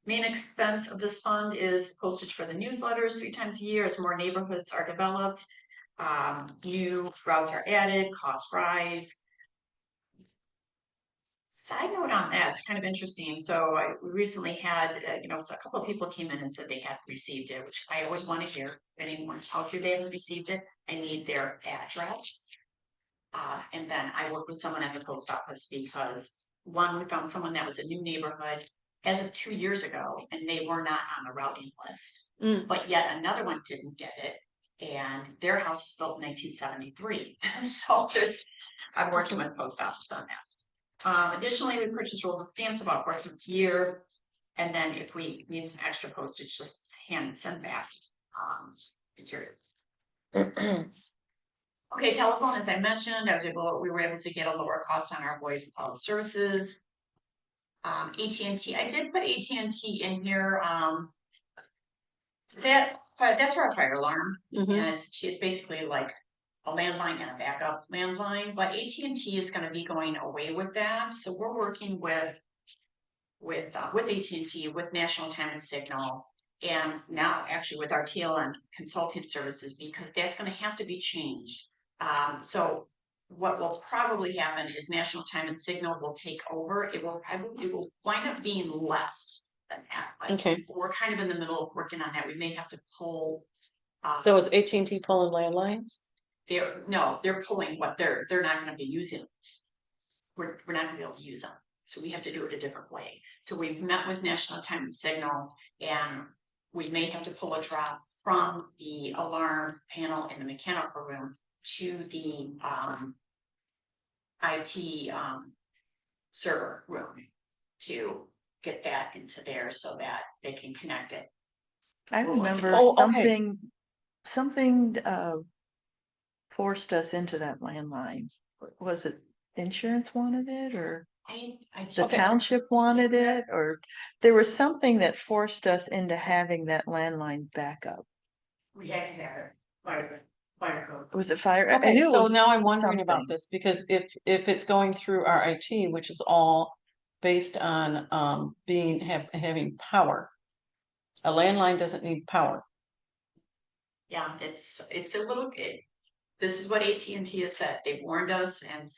Main expense of this fund is postage for the newsletters 3 times a year as more neighborhoods are developed. New routes are added, costs rise. Side note on that, it's kind of interesting. So we recently had, so a couple of people came in and said they had received it, which I always want to hear. If anyone tells you they haven't received it, I need their address. And then I work with someone at the post office because one, we found someone that was a new neighborhood as of 2 years ago, and they were not on the routing list. But yet another one didn't get it, and their house was built in 1973. So I'm working with post office on that. Additionally, we purchase rolls of stamps about 4 times a year, and then if we need some extra postage, just send back materials. Okay, telephone, as I mentioned, we were able to get a lower cost on our voice services. AT&T, I did put AT&T in here. That's our fire alarm, and it's basically like a landline and a backup landline. But AT&T is going to be going away with that, so we're working with AT&T, with National Time and Signal, and now actually with our TLN consulting services, because that's going to have to be changed. So what will probably happen is National Time and Signal will take over. It will wind up being less than that. Like, Okay. we're kind of in the middle of working on that. We may have to pull. So is AT&T pulling landlines? They're pulling what they're not going to be using. We're not going to be able to use them. So we have to do it a different way. So we've met with National Time and Signal, and we may have to pull a drop from the alarm panel in the mechanical room to the IT server room to get that into there so that they can connect it. I remember Oh, okay. something forced us into that landline. Was it insurance wanted it, or the Okay. township wanted it, or there was something that forced us into having that landline backup? We had to have it. Fire code. Was it fire? I Okay, knew it so was now I'm wondering about something. this, because if it's going through our IT, which is all based on having power. A landline doesn't need power. Yeah, it's a little bit. This is what AT&T has said. They've warned us, and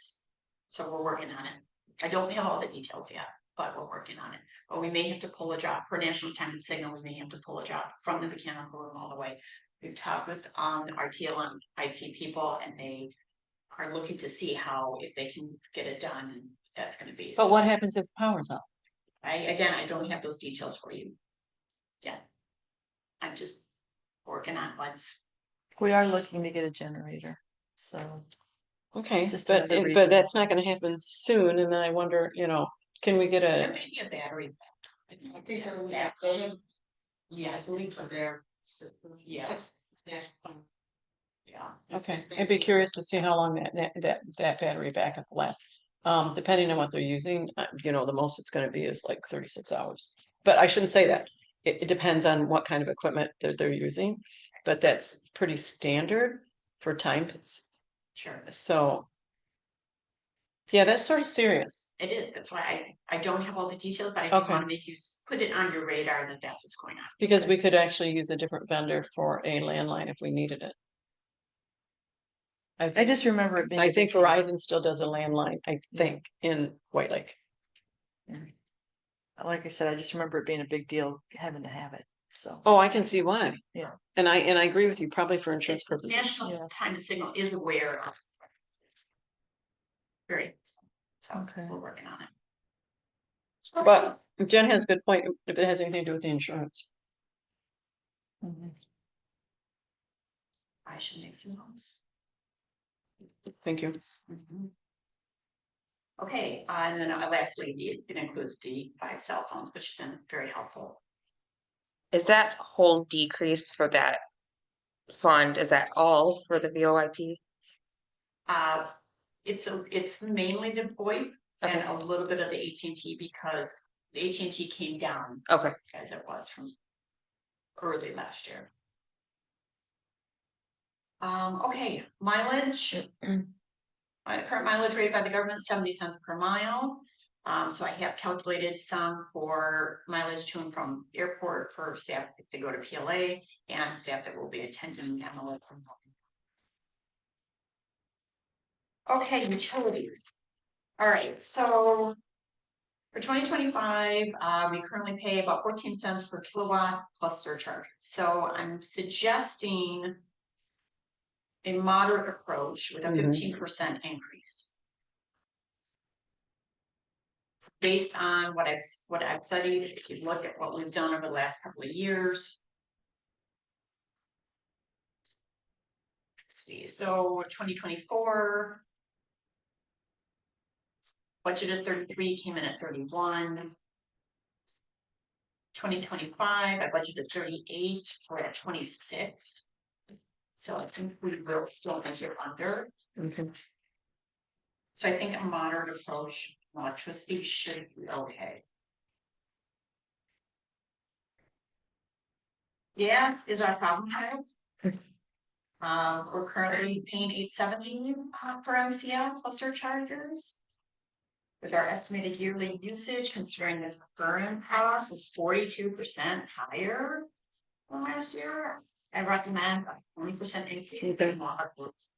so we're working on it. I don't have all the details yet, but we're working on it. But we may have to pull a job for National Time and Signal. We may have to pull a job from the mechanical room all the way. We've talked with our TLM IT people, and they are looking to see if they can get it done, and that's going to be. But what happens if power's up? I don't have those details for you yet. I'm just working on what's. We are looking to get a generator, so Okay, Just but another but reason. that's not gonna happen soon, and then I wonder, can we get There a, may be a battery. Yeah, I believe so there. Yes. Yeah. okay, I'd be curious to see how long that battery backup lasts. Depending on what they're using, the most it's gonna be is like 36 hours. But I shouldn't say that. It depends on what kind of equipment that they're using, but that's pretty standard for times. Sure, So. Yeah, that's sort of serious. it is. That's why I don't have all the details, but I Okay. want to make you put it on your radar that that's what's going on. Because we could actually use a different vendor for a landline if we needed it. I just remember it being. I a think big deal. Verizon still does a landline, I think, in White Lake. Like I said, I just remember it being a big deal having to have it, so. Oh, I can see why. Yeah. And I agree with you, probably for insurance purposes. National Yeah. Time and Signal is aware of. Great. So Okay. we're working on it. But Jen has a good point, if it has anything to do with the insurance. Mhm. I should make some notes. Thank you. Okay, and then lastly, it includes the 5 cell phones, which have been very helpful. Is that whole decrease for that fund, is that all for the VoIP? It's mainly the VoIP, and a little bit of the AT&T because the AT&T came down Okay, as it was from early last year. Okay, mileage. My current mileage rate by the government, 70 cents per mile. So I have calculated some for mileage to and from airport for staff if they go to PLA and staff that will be attending MLA. Okay, utilities. All right, so for 2025, we currently pay about 14 cents per kilowatt plus surcharge. So I'm suggesting a moderate approach with a 15% increase. Based on what I've studied, if you look at what we've done over the last couple of years. Let's see, so 2024. Budgeted 33, came in at 31. 2025, I budgeted 38, we're at 26. So I think we will still enter under. So I think a moderate approach, electricity should be okay. Gas is our problem child. We're currently paying $8.70 per MCF plus surcharges. With our estimated yearly usage, considering this current cost is 42% higher than last year, I recommend a 20% increase in water quotes.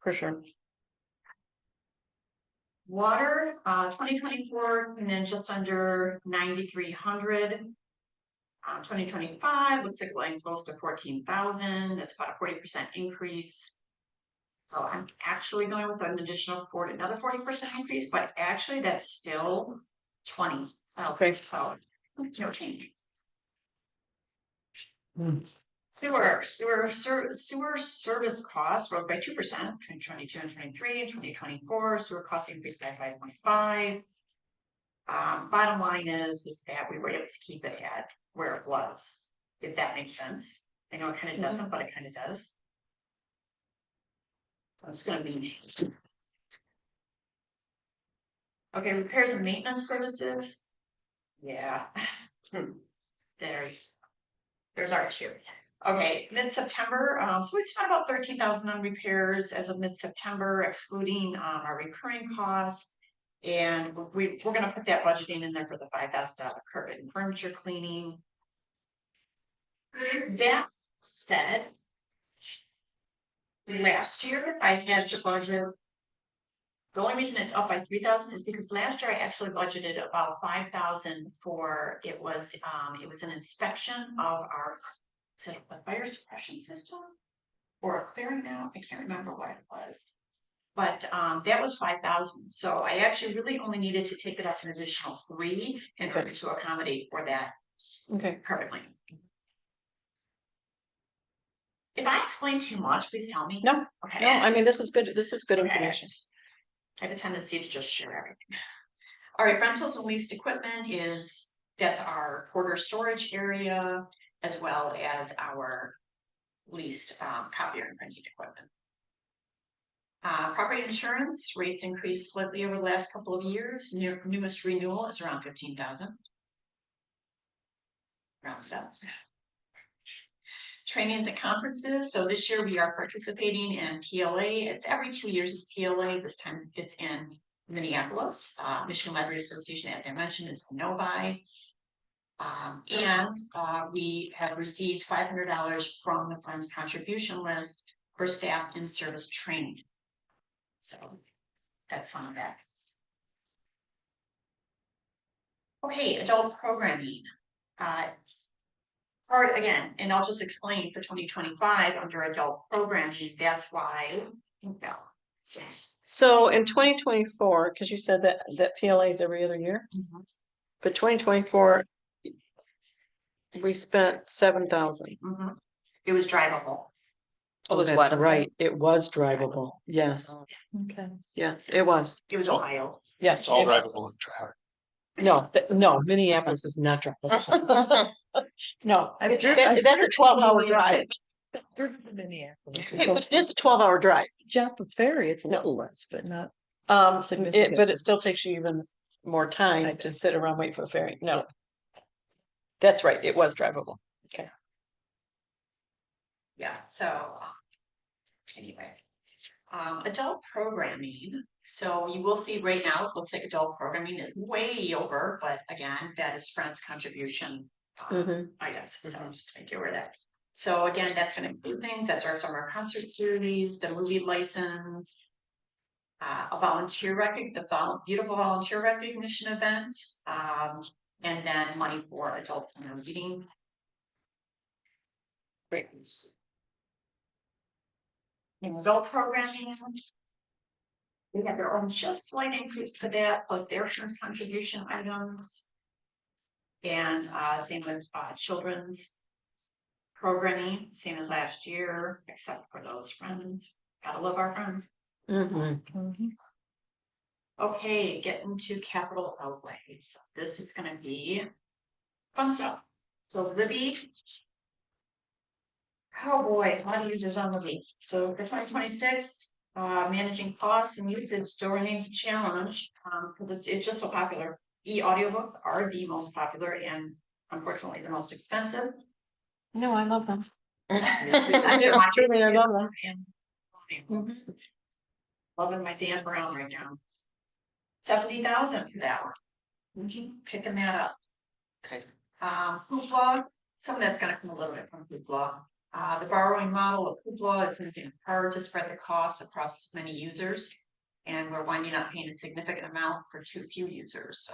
For sure. Water, 2024, and then just under 9,300. 2025 looks like going close to 14,000. That's about a 40% increase. So I'm actually going with an additional another 40% increase, but actually that's still 20. Okay, so no change. Sewer service costs rose by 2%, 2022 and 23, and 2024. Sewer costs increased by 5.5. Bottom line is that we were able to keep it at where it was, if that makes sense. I know it kind of doesn't, but it kind of does. So I'm just going to be. Okay, repairs and maintenance services. Yeah. There's our issue. Okay, mid-September, so we spent about 13,000 on repairs as of mid-September, excluding our recurring costs. And we're gonna put that budgeting in there for the $5,000 carpet and furniture cleaning. That said, last year I had to budget. The only reason it's up by 3,000 is because last year I actually budgeted about 5,000 for it was an inspection of our fire suppression system or a clearing out. I can't remember what it was, but that was 5,000. So I actually really only needed to take it up an additional 3 in order to accommodate for that. Okay. Carpet cleaning. If I explain too much, please tell me. No. Okay. No, I mean, this is good. This is good information. I have a tendency to just share everything. All right, rentals and leased equipment that's our quarter storage area, as well as our leased copier and printing equipment. Property insurance rates increased slightly over the last couple of years. Newest renewal is around 15,000. Rounded up. Trainings and conferences. So this year we are participating in PLA. It's every 2 years is PLA. This time it's in Minneapolis. Michigan Library Association, as I mentioned, is Novi. And we have received $500 from the fund's contribution list for staff in service training. So that's some of that. Okay, adult programming. Or again, and I'll just explain for 2025 under adult programming, that's why. Yes. So in 2024, because you said that PLA is every other year, but 2024, we spent 7,000. It was drivable. Oh, that's right. It was drivable. Yes. Okay. Yes, it was. It was Ohio. Yes. It's all it was. drivable in traffic. No, Minneapolis is not drivable. No, I've that's a 12-hour drive. driven to Minneapolis. But it is a 12-hour drive. Jump a ferry, it's a little less, but not. Significant. but it still takes you even more time to sit around wait for a ferry. No. That's right, it was drivable. Yeah, so. Anyway. Adult programming, so you will see right now, it looks like adult programming is way over, but again, that is Friends contribution. Items, so just make you aware of that. So again, that's gonna include things, that's our summer concert series, the movie license. A volunteer beautiful volunteer recognition event, and then money for adults in their meeting. Great. In adult programming. We have their own just slight increase to that, plus their Friends contribution items. And same with children's programming, same as last year, except for those Friends. Gotta love our Friends. Okay, getting to capital outlays. This is gonna be fun stuff. So Libby. Oh boy, a lot of users on Libby. So for 2026, managing costs and usage still remains a challenge, because it's just so popular. E-audiobooks are the most popular and unfortunately the most expensive. No, I love them. They're my Truly, I favorite love them. and audiobooks. Loving my Dan Brown right now. 70,000 for that one. Picking that up. Okay. Hoopla, some of that's gonna come a little bit from Hoopla. The borrowing model of Hoopla is gonna be hard to spread the costs across many users. And we're winding up paying a significant amount for too few users.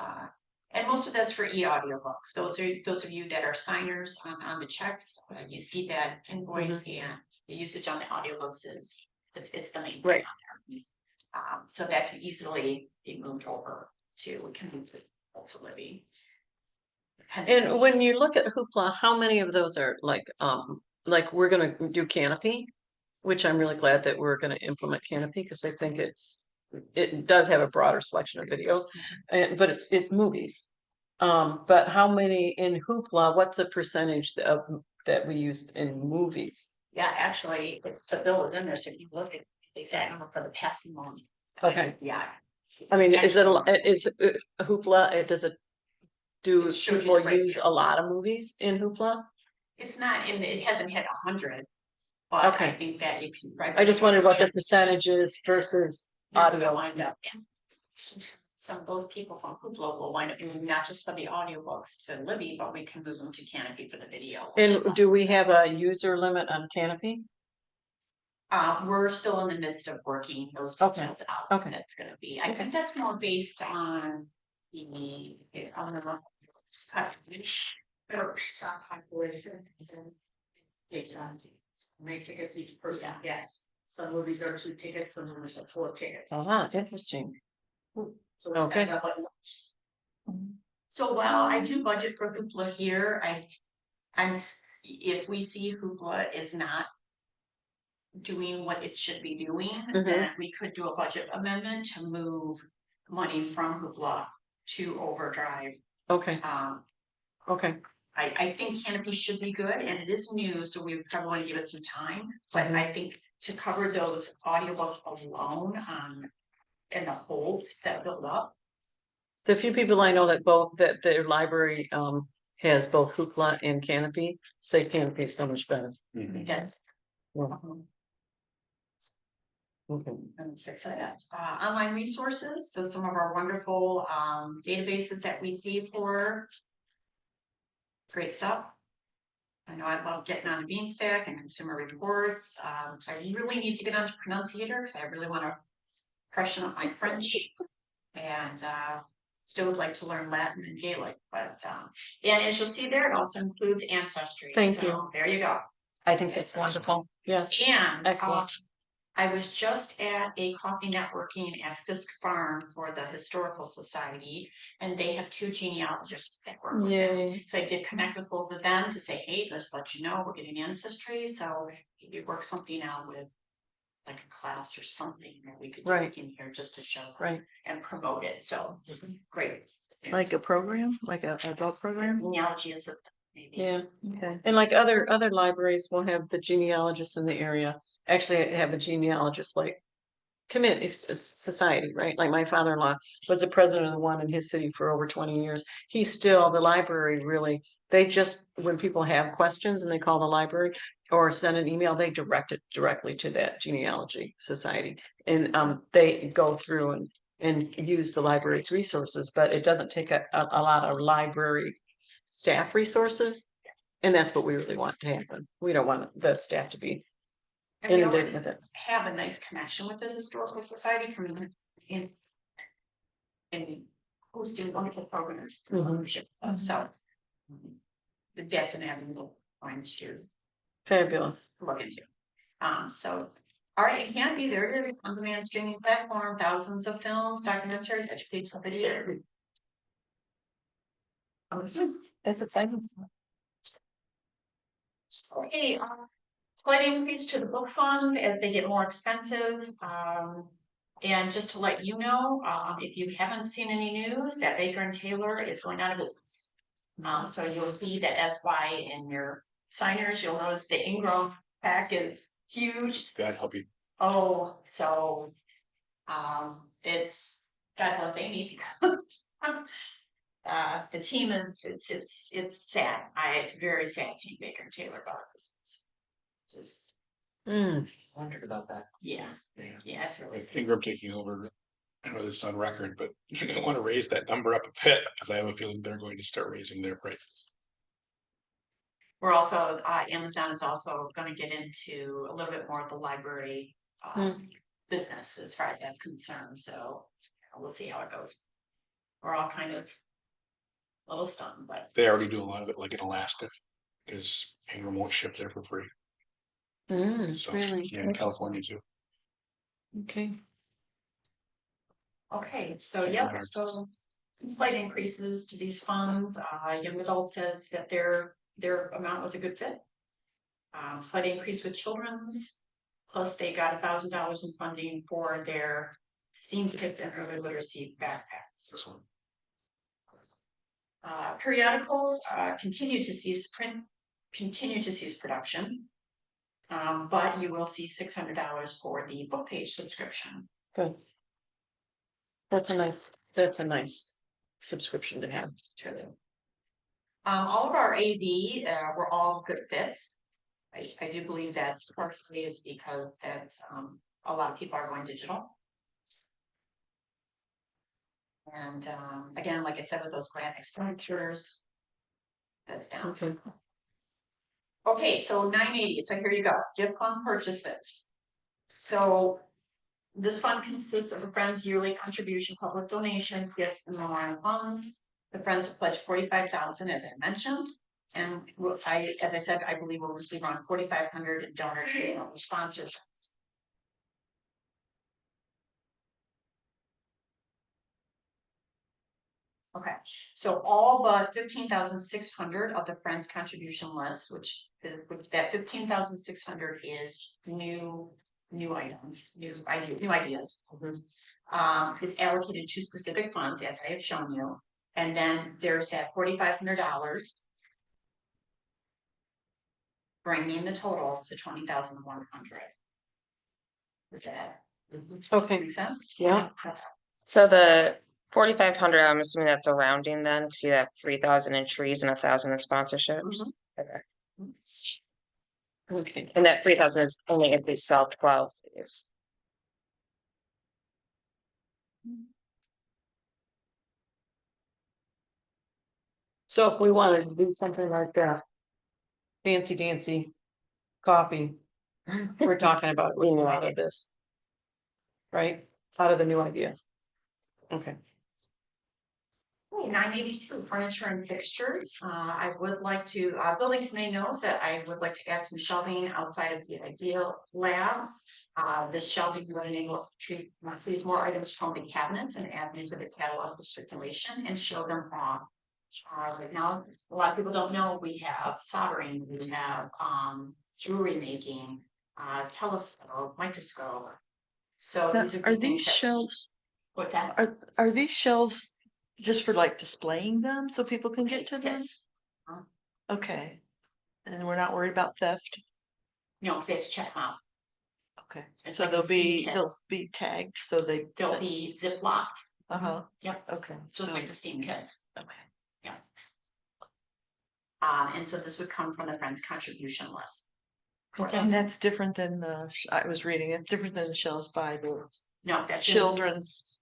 And most of that's for e-audiobooks. Those of you that are signers on the checks, you see that invoice and the usage on the audiobooks it's the main thing on there. So that can easily be moved over to, we can move it to Libby. And when you look at Hoopla, how many of those are like we're gonna do Canopy? Which I'm really glad that we're gonna implement Canopy, because I think it does have a broader selection of videos, but it's movies. But how many in Hoopla, what's the percentage that we use in movies? Yeah, actually, the bill is in there, so you look at the exact number for the passing on. Okay. Yeah. I mean, is Hoopla, does it do It shows you people the breakdown. use a lot of movies in Hoopla? It's not in, it hasn't hit 100, but I Okay. think that if you. I just wondered what the percentage is versus audio. Wind up. Some of those people from Hoopla will wind up doing not just for the audiobooks to Libby, but we can move them to Canopy for the video. And do we have a user limit on Canopy? We're still in the midst of working those Okay. details out. Okay. That's gonna be, I think that's more based on the, on the. Based on, make tickets each person gets, some movies are 2 tickets, some movies are 4 tickets. Interesting. So Okay. that's how it- So while I do budget for Hoopla here, if we see Hoopla is not doing what it should be doing, then we could do a budget amendment to move money from Hoopla to Overdrive. Okay. Okay. I think Canopy should be good, and it is new, so we probably want to give it some time, but I think to cover those audiobooks alone, and the holes that build up. The few people I know that their library has both Hoopla and Canopy say Canopy is so much better. Yes. Okay. And fix that. Online resources, so some of our wonderful databases that we pay for. Great stuff. I know I love getting on Beanstack and Consumer Reports. So I really need to get onto Pronunciator because I really want to freshen up my French. And still would like to learn Latin and Gaelic, but and as you'll see there, it also includes Ancestry. Thank So you. there you go. I think that's wonderful. Yes. And Excellent. I was just at a coffee networking at Fisk Farm for the Historical Society, and they have 2 genealogists that work with them. Yay. So I did connect with both of them to say, hey, let's let you know we're getting Ancestry. So maybe work something out with like a class or something that we could do Right. in here just to show them Right. and promote it. So great. Like a program, like a adult program? Genealogy is a maybe. Yeah. Okay. And like other libraries will have the genealogists in the area. Actually, I have a genealogist like commit, it's a society, right? Like my father-in-law was the president of the one in his city for over 20 years. He's still, the library really, they just, when people have questions and they call the library or send an email, they direct it directly to that genealogy society. And they go through and use the library's resources, but it doesn't take a lot of library staff resources. And that's what we really want to happen. We don't want the staff to be And we inundated already with it. have a nice connection with this historical society from in. And hosting wonderful programs. So. That's an avenue I'm to Fabulous. look into. So, all right, it can be there, on demand streaming platform, thousands of films, documentaries, educational video. That's exciting. Okay, slight increase to the book fund as they get more expensive. And just to let you know, if you haven't seen any news, that Baker and Taylor is going out of business. So you'll see that SY in your signers, you'll notice the Ingram pack is huge. God help you. Oh, so, it's, God bless Amy, because the team is, it's sad. It's very sad seeing Baker and Taylor about this. Just, Wondered about that. yeah, yeah, it's really sad. Ingram taking over. I know this is on record, but you don't want to raise that number up a bit because I have a feeling they're going to start raising their prices. We're also, Amazon is also gonna get into a little bit more of the library, business as far as that's concerned, so we'll see how it goes. We're all kind of a little stunned, but They already do a lot of it, like in Alaska, because Ingram won't ship there for free. So, Really? yeah, in California too. Okay. okay, so yeah, so slight increases to these funds. Young Adult says that their amount was a good fit. Slight increase with children's, plus they got $1,000 in funding for their STEAM kits and early literacy backpacks. Excellent. Periodicals continue to cease production. But you will see $600 for the book page subscription. Good. That's a nice subscription to have. Truly. All of our AV were all good fits. I do believe that's partially is because that's a lot of people are going digital. And again, like I said, with those grant expenditures, that's down. Okay. Okay, so 980, so here you go, gift fund purchases. So this fund consists of a Friends yearly contribution, public donation, gifts, and memorial funds. The Friends have pledged 45,000, as I mentioned. And as I said, I believe we'll receive around 4,500 in donor sponsorships. Okay, so all but 15,600 of the Friends contribution list, which is that 15,600 is new items, new ideas. Is allocated to specific funds, as I have shown you, and then there's that $4,500. Bringing the total to 20,100. Is that? Okay. Make sense? Yeah. So the 4,500, I'm assuming that's a rounding then, because you have 3,000 in trees and 1,000 in sponsorships. Okay. Okay. And that 3,000 is only if they sell 12 years. So if we wanted to do something like that. Fancy dancy coffee, we're talking about we out of this. Right, out of the new ideas. Okay. 982 furniture and fixtures. I would like to, building committee knows that I would like to add some shelving outside of the ideal lab. This shelving would enable us to retrieve more items from the cabinets and add into the catalog for circulation and show them off. Right now, a lot of people don't know we have soldering, we have jewelry making, telescope, microscope. So Now, these are are good these things that- shelves, What's that? are these shelves just for like displaying them so people can get to them? Yes. Okay. And we're not worried about theft? No, because they have to check them out. Okay, It's so like a they'll feed be, kit. they'll be tagged, so they. They'll be ziplocked, Uh-huh, yep, okay. just So, like the steam kits. okay. And so this would come from the Friends contribution list. And that's different than the, I was reading, it's different than the shells by the No, that's in, children's,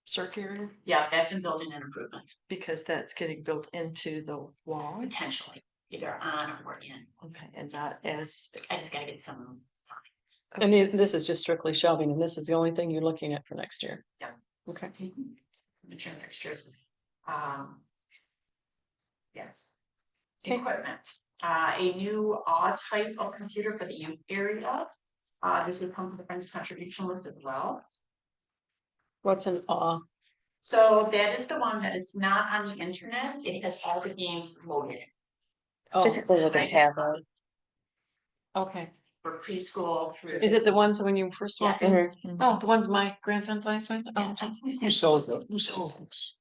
circular, yeah, that's in building and improvements, because that's getting built into the wall. potentially, either on or in. Okay, and not as. I just gotta get some. And this is just strictly shelving, and this is the only thing you're looking at for next year. Yeah. Okay. Furniture fixtures. Yes. Okay. Equipment, a new odd type of computer for the youth area. This would come from the Friends contribution list as well. What's an awe? So that is the one that it's not on the internet, it has all the games loaded Oh, Basically like a Right. tablet. okay. for preschool through. Is it the ones when you first walk Yes. in? Mhm. Oh, the ones my grandson plays with? Oh, Who sells those? Who sells those?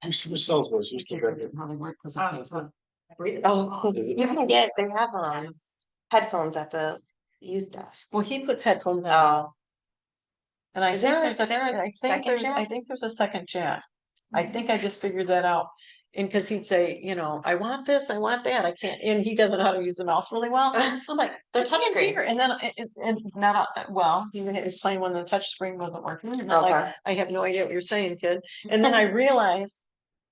Who sells those? Who's the vendor? Oh, you can get, they have headphones at the youth desk. Well, he puts headphones on. Oh, And I Is think there- there's a, is there a I think second there's, I jack? think there's a second jack. I think I just figured that out. And cause he'd say, you know, I want this, I want that, I can't, and he doesn't know how to use the mouse really well. So I'm like, They're I can't touchscreen. hear. And then, and not, well, he was playing when the touch screen wasn't working. And I'm like, Okay. I have no idea what you're saying, kid. And then I realized,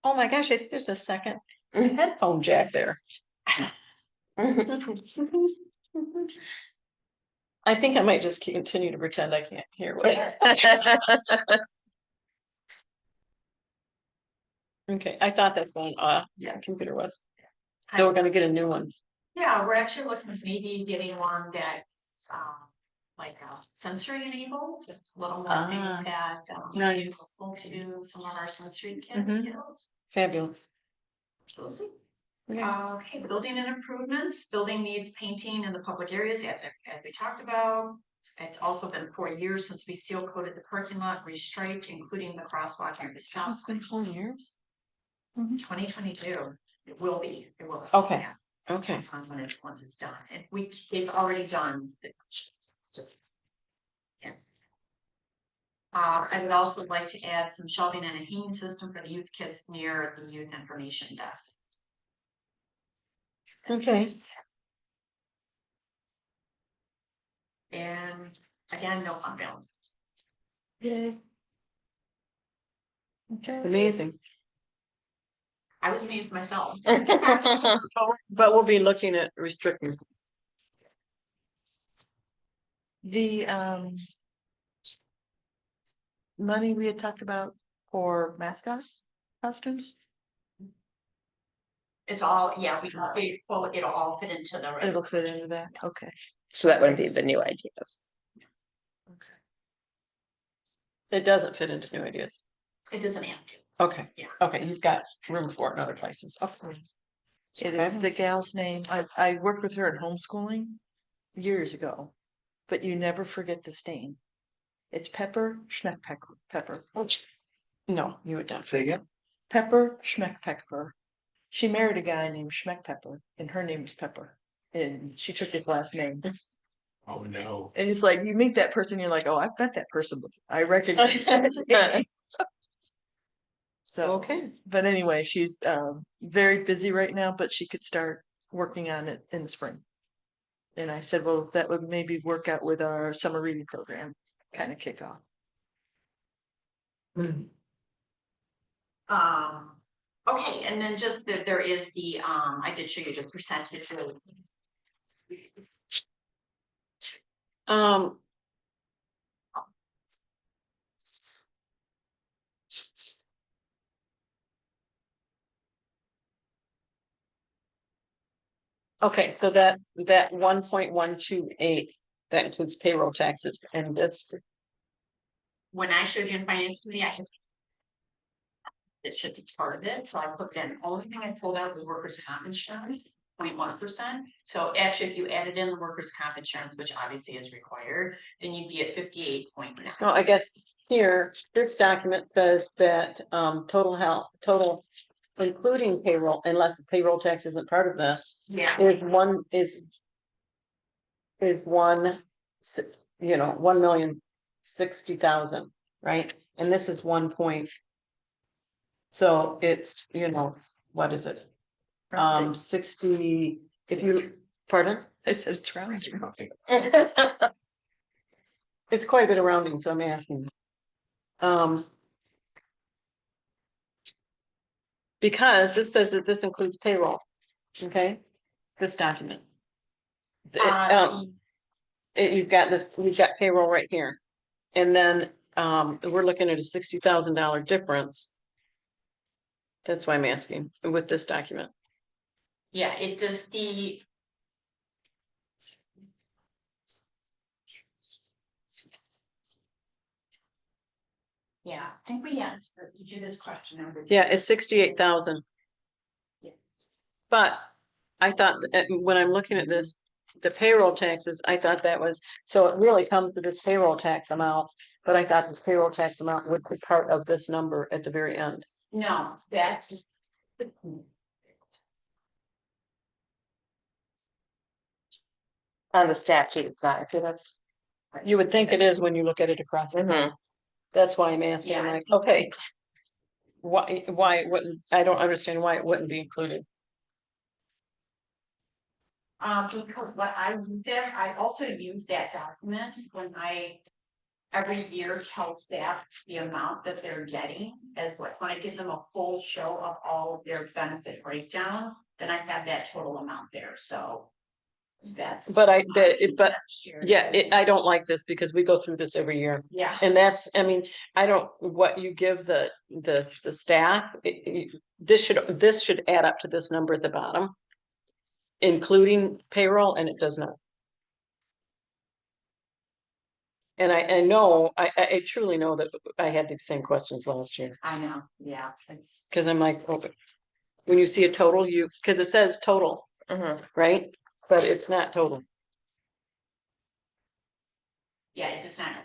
oh my gosh, I think there's a second headphone jack there. I think I might just continue to pretend I can't hear what he's Okay, I thought that's one, Yes. computer was. So we're gonna get a new one. Yeah, we're actually looking at maybe getting one that's, like, sensory enabled, so it's a little more things Ah, that, nice. helpful to some of our sensory Mhm. kids. Fabulous. So we'll see. Okay. Okay, building and improvements, building needs painting in the public areas, as we talked about. It's also been 4 years since we seal coated the parking lot, restriped, including the crosswalk and the stop. It's been 4 years? 2022, it will be, it will. Okay. Yeah, Okay. when it's, once it's done, and it's already done. It's just. Yeah. I would also like to add some shelving and a hanging system for the youth kids near the youth information desk. Okay. And again, no fund balance. Amazing. I was amazed myself. But we'll be looking at restricting. The, money we had talked about for mascots, costumes, It's all, yeah, it'll all fit into the. it'll fit into that, okay. So that wouldn't be the new ideas. It doesn't fit into new ideas. It doesn't have to. Okay. Yeah. Okay, you've got room for it in other places. The gal's name, I worked with her at homeschooling years ago, but you never forget the stain. It's Pepper Schmeckpepper. No, you would not. Say again? Pepper Schmeckpepper. She married a guy named Schmeckpepper, and her name was Pepper, and she took his last name. Oh, no. And it's like, you meet that person, you're like, oh, I've met that person, before. I recognize that name. So, Okay. but anyway, she's very busy right now, but she could start working on it in the spring. And I said, well, that would maybe work out with our summer reading program, kind of kick off. Okay, and then just that there is the, I did show you the percentage of. Um. Okay, so that 1.128, that includes payroll taxes and this. When I showed you in finance, yeah. It should be part of it, so I put in, only thing I pulled out was workers' comp insurance, 0.1%. So actually, if you added in the workers' comp insurance, which obviously is required, then you'd be at 58.9. No, I guess here, this document says that total. Including payroll, unless the payroll tax isn't part of this, Yeah, is 1 you know, 1,060,000, right? And this is 1 point. So it's, you know, what is it? 60, if you, pardon? I said it's round. Nothing. It's quite a bit of rounding, so I'm asking. Because this says that this includes payroll, okay? This document. You've got this, we've got payroll right here. And then, we're looking at a $60,000 difference. That's why I'm asking with this document. Yeah, it does the. Yeah, I think we asked each of this question. Yeah, it's 68,000. Yeah. But I thought when I'm looking at this, the payroll taxes, I thought that was, so it really comes to this payroll tax amount. But I thought this payroll tax amount would be part of this number at the very end. No, that's. On the staff sheet, it's not, if that's. You would think it is when you look at it across. the Mhm. That's why I'm asking, Yeah. like, okay. Why it wouldn't, I don't understand why it wouldn't be included. Because what I do there, I also use that document when I. Every year tell staff the amount that they're getting as what, when I give them a full show of all of their benefit breakdown, then I have that total amount there, so. That's. But Next year. yeah, I don't like this because we go through this every year. Yeah, And that's, I mean, I don't, what you give the staff, this should add up to this number at the bottom. Including payroll, and it does not. And I know, I truly know that I had the same questions last year, I know, yeah, it's, because I'm like, okay. When you see a total, because it says total, Mhm. right? But it's not total. yeah, it's just not.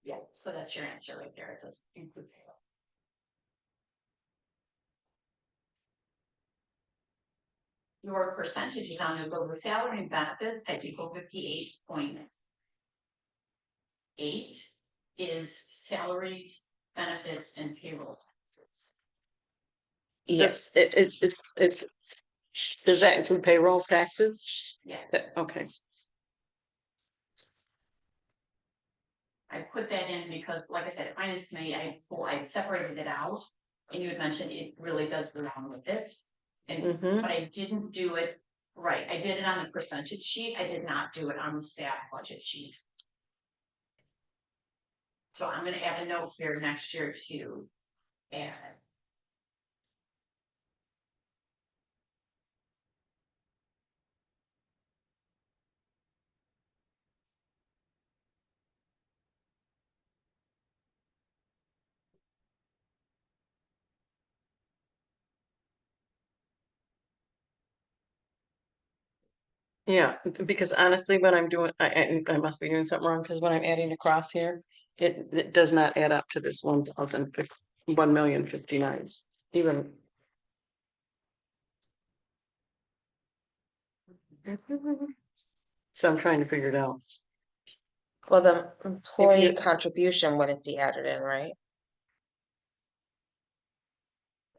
Yeah, so that's your answer right there, it does include payroll. Your percentages on the global salary and benefits that equal 58.8 is salaries, benefits, and payroll taxes. Yes, it's, does that include payroll taxes? Yes, Okay, I put that in because, like I said, at finance committee, I separated it out. And you had mentioned it really does belong with it. And, Mhm. but I didn't do it, right, I did it on the percentage sheet, I did not do it on the staff budget sheet. So I'm gonna add a note here next year to add. Yeah, because honestly, when I'm doing, I must be doing something wrong, because when I'm adding across here, it does not add up to this 1,059, even. So I'm trying to figure it out. Well, the employee you- contribution wouldn't be added in, right?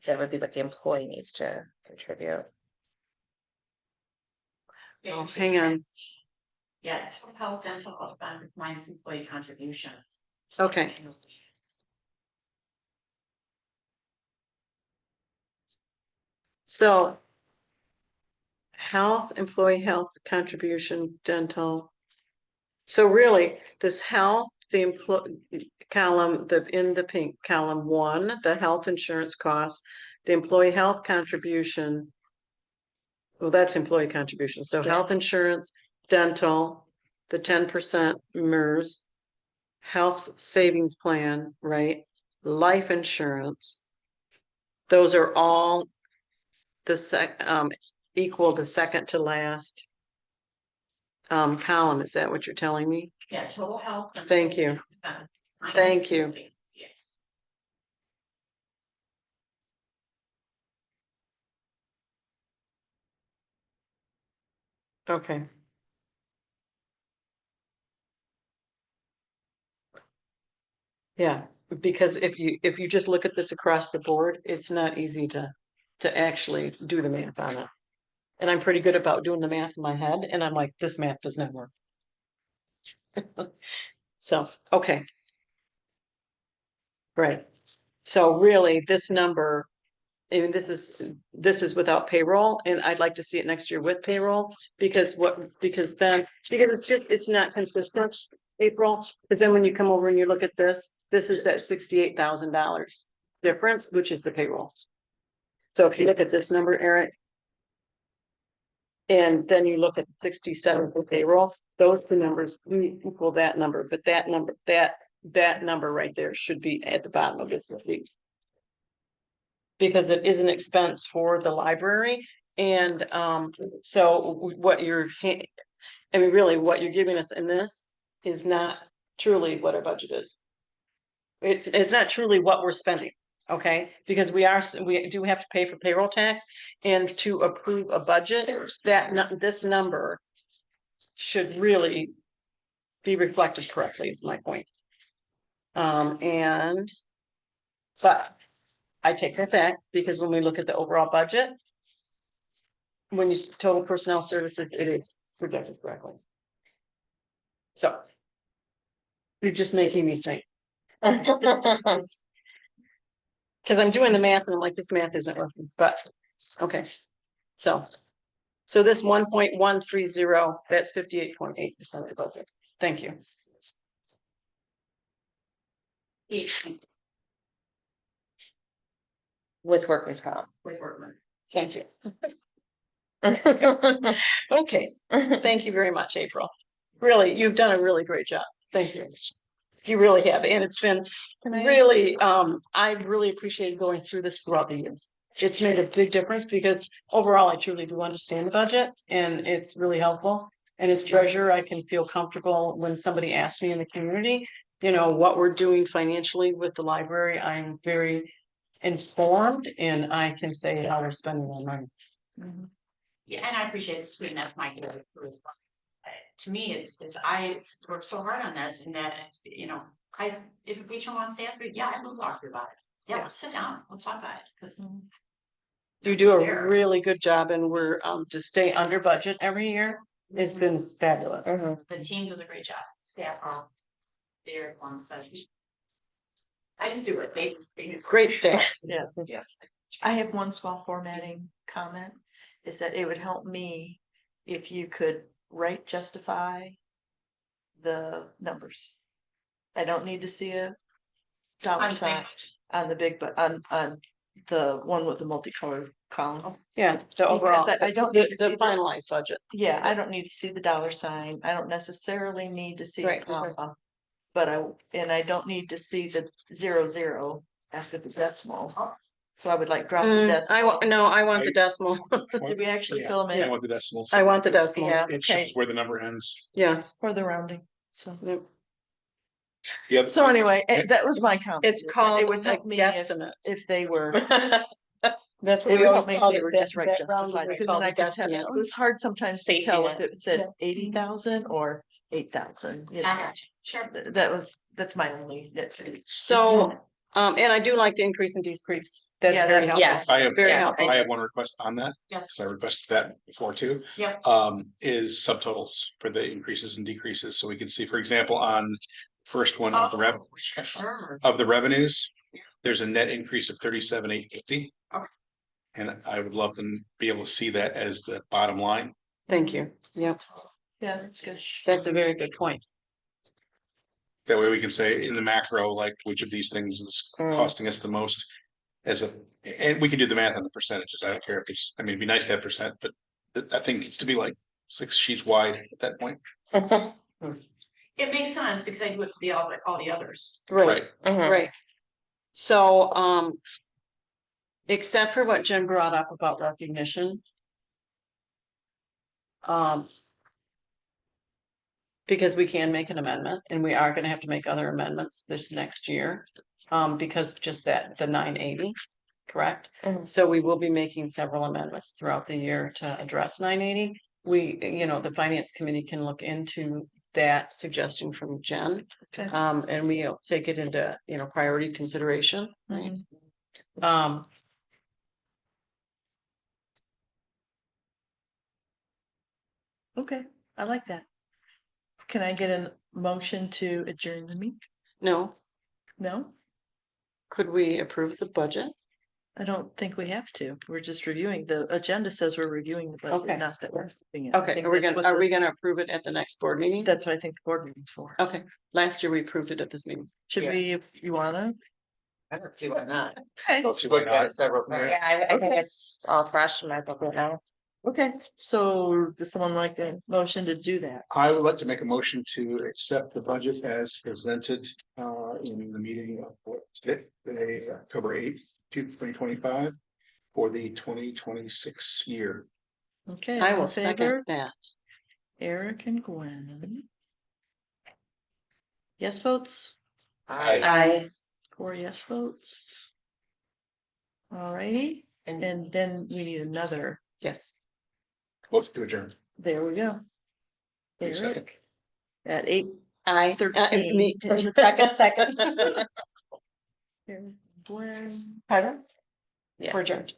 That would be what the employee needs to contribute. Oh, hang on. Yeah, total health, dental, health benefits minus employee contributions. Okay, so. Health, employee health contribution, dental. So really, this health, the column, in the pink, column 1, the health insurance costs, the employee health contribution. Well, that's employee contribution, so Yeah. health insurance, dental, the 10% MERS. Health savings plan, right? Life insurance. Those are all equal the second to last. Column, is that what you're telling me? Yeah, total health. and Thank you. benefits. Thank you. Yes. Okay. Yeah, because if you just look at this across the board, it's not easy to actually do the math on it. And I'm pretty good about doing the math in my head, and I'm like, this math does not work. So, okay. Right. So really, this number, I mean, this is without payroll, and I'd like to see it next year with payroll, because because it's not consistent, April, because then when you come over and you look at this is that $68,000 difference, which is the payroll. So if you look at this number, Eric, and then you look at 67 for payroll, those two numbers equal that number, but that number right there should be at the bottom of this sheet. Because it is an expense for the library, and so what I mean, really, what you're giving us in this is not truly what our budget is. It's not truly what we're spending, okay? Because we do have to pay for payroll tax, and to approve a budget, this number should really be reflected correctly, is my point. But I take that back, because when we look at the overall budget, when you total personnel services, it is projected correctly. So you're just making me think, because I'm doing the math and I'm like, this math isn't working, but okay. So this 1.130, that's 58.8% of the budget. Thank you. With workman's comp. With Workman. Thank you. Okay, thank you very much, April. Really, you've done a really great job. Thank you. You really have, and it's been really, I've really appreciated going through this throughout the year. It's made a big difference, because overall, I truly do understand the budget, and it's really helpful. And as treasurer, I can feel comfortable when somebody asks me in the community, what we're doing financially with the library. I'm very informed, and I can say how we're spending our money. Yeah, and I appreciate it, and that's my goal too as well. To me, I worked so hard on this, and that, if a patron wants to ask me, yeah, I will talk to you about it. Yeah, let's sit down, let's talk about it, because You do a really good job, and we're to stay under budget every year. It's been fabulous. the team does a great job. Staff are there on site. I just do it. They just Great staff. Yeah. Yes. I have one small formatting comment, is that it would help me if you could justify the numbers. I don't need to see a dollar sign on the big, but on the one with the multicolored columns. Yeah, the overall, Because I don't need to see the finalized budget. Yeah, I don't need to see the dollar sign. I don't necessarily need to see a Right. comma. But I don't need to see the 00 after the decimal. So I would like drop the decimal. I want the decimal. Did we actually Yeah, fill them I in want the decimals. I want the decimal. Yeah. It shows where the number ends. Yes. for the rounding? So, Yep. so anyway, that was my comment. It's called It would a help me guesstimate. if they were. That's what It we would always help me if called they it. were That- just right that justified, rounding was because called then a I could tell, guesstimate. it was hard sometimes to Safety tell net. if it said 80,000 or 8,000. Sure. That's my only. So, and I do like the increase in decrease. That's Yeah, very that- helpful. Yes. Very Yes, helpful. I have one request on that. Yes. So I requested that before too. Yep. Is subtotals for the increases and decreases. So we can see, for example, on first one of the Sure. of the revenues, there's a net increase of 37,850. Okay. And I would love to be able to see that as the bottom line. Thank you. Yep, Yeah, that's good. that's a very good point. That way we can say in the macro, like which of these things is Mm. costing us the most and we can do the math on the percentages. I don't care if it's, I mean, it'd be nice to have percent, but that thing needs to be like 6 sheets wide at that point. It makes sense because I do it for all the others. Right, Mhm. right. So, except for what Jen brought up about recognition. Because we can make an amendment and we are gonna have to make other amendments this next year. Because of just that, the 980, correct? Mhm. So we will be making several amendments throughout the year to address 980. We, the finance committee can look into that suggestion from Jen. Okay. And we'll take it into, priority consideration, right? Mhm. Okay, I like that. Can I get a motion to adjourn the meeting? No, No, could we approve the budget? I don't think we have to. We're just reviewing. The agenda says we're reviewing the Okay. budget, not that we're approving it. I Okay, think are we that's gonna, what are the- we gonna approve it at the next board meeting? That's what I think the board meeting's for. Okay, last year we approved it at this meeting. Should Yeah. we, if you wanna? I don't see why not. Okay. Don't see why Looked at it not. several times. Yeah, I think Okay. it's all fresh and I think we know. Okay, so does someone like a motion to do that? I would like to make a motion to accept the budget as presented in the meeting of today, October 8th, 2025 for the 2026 year. Okay. I all will in second favor? that. Eric and Gwen. Yes votes? I, 4 yes votes. Alrighty, and then we need another. Yes. Motion to adjourn. There we go. Wait a second. Eric. At 8. I. 13. Me. second. Gwen. Pardon? We're adjourned.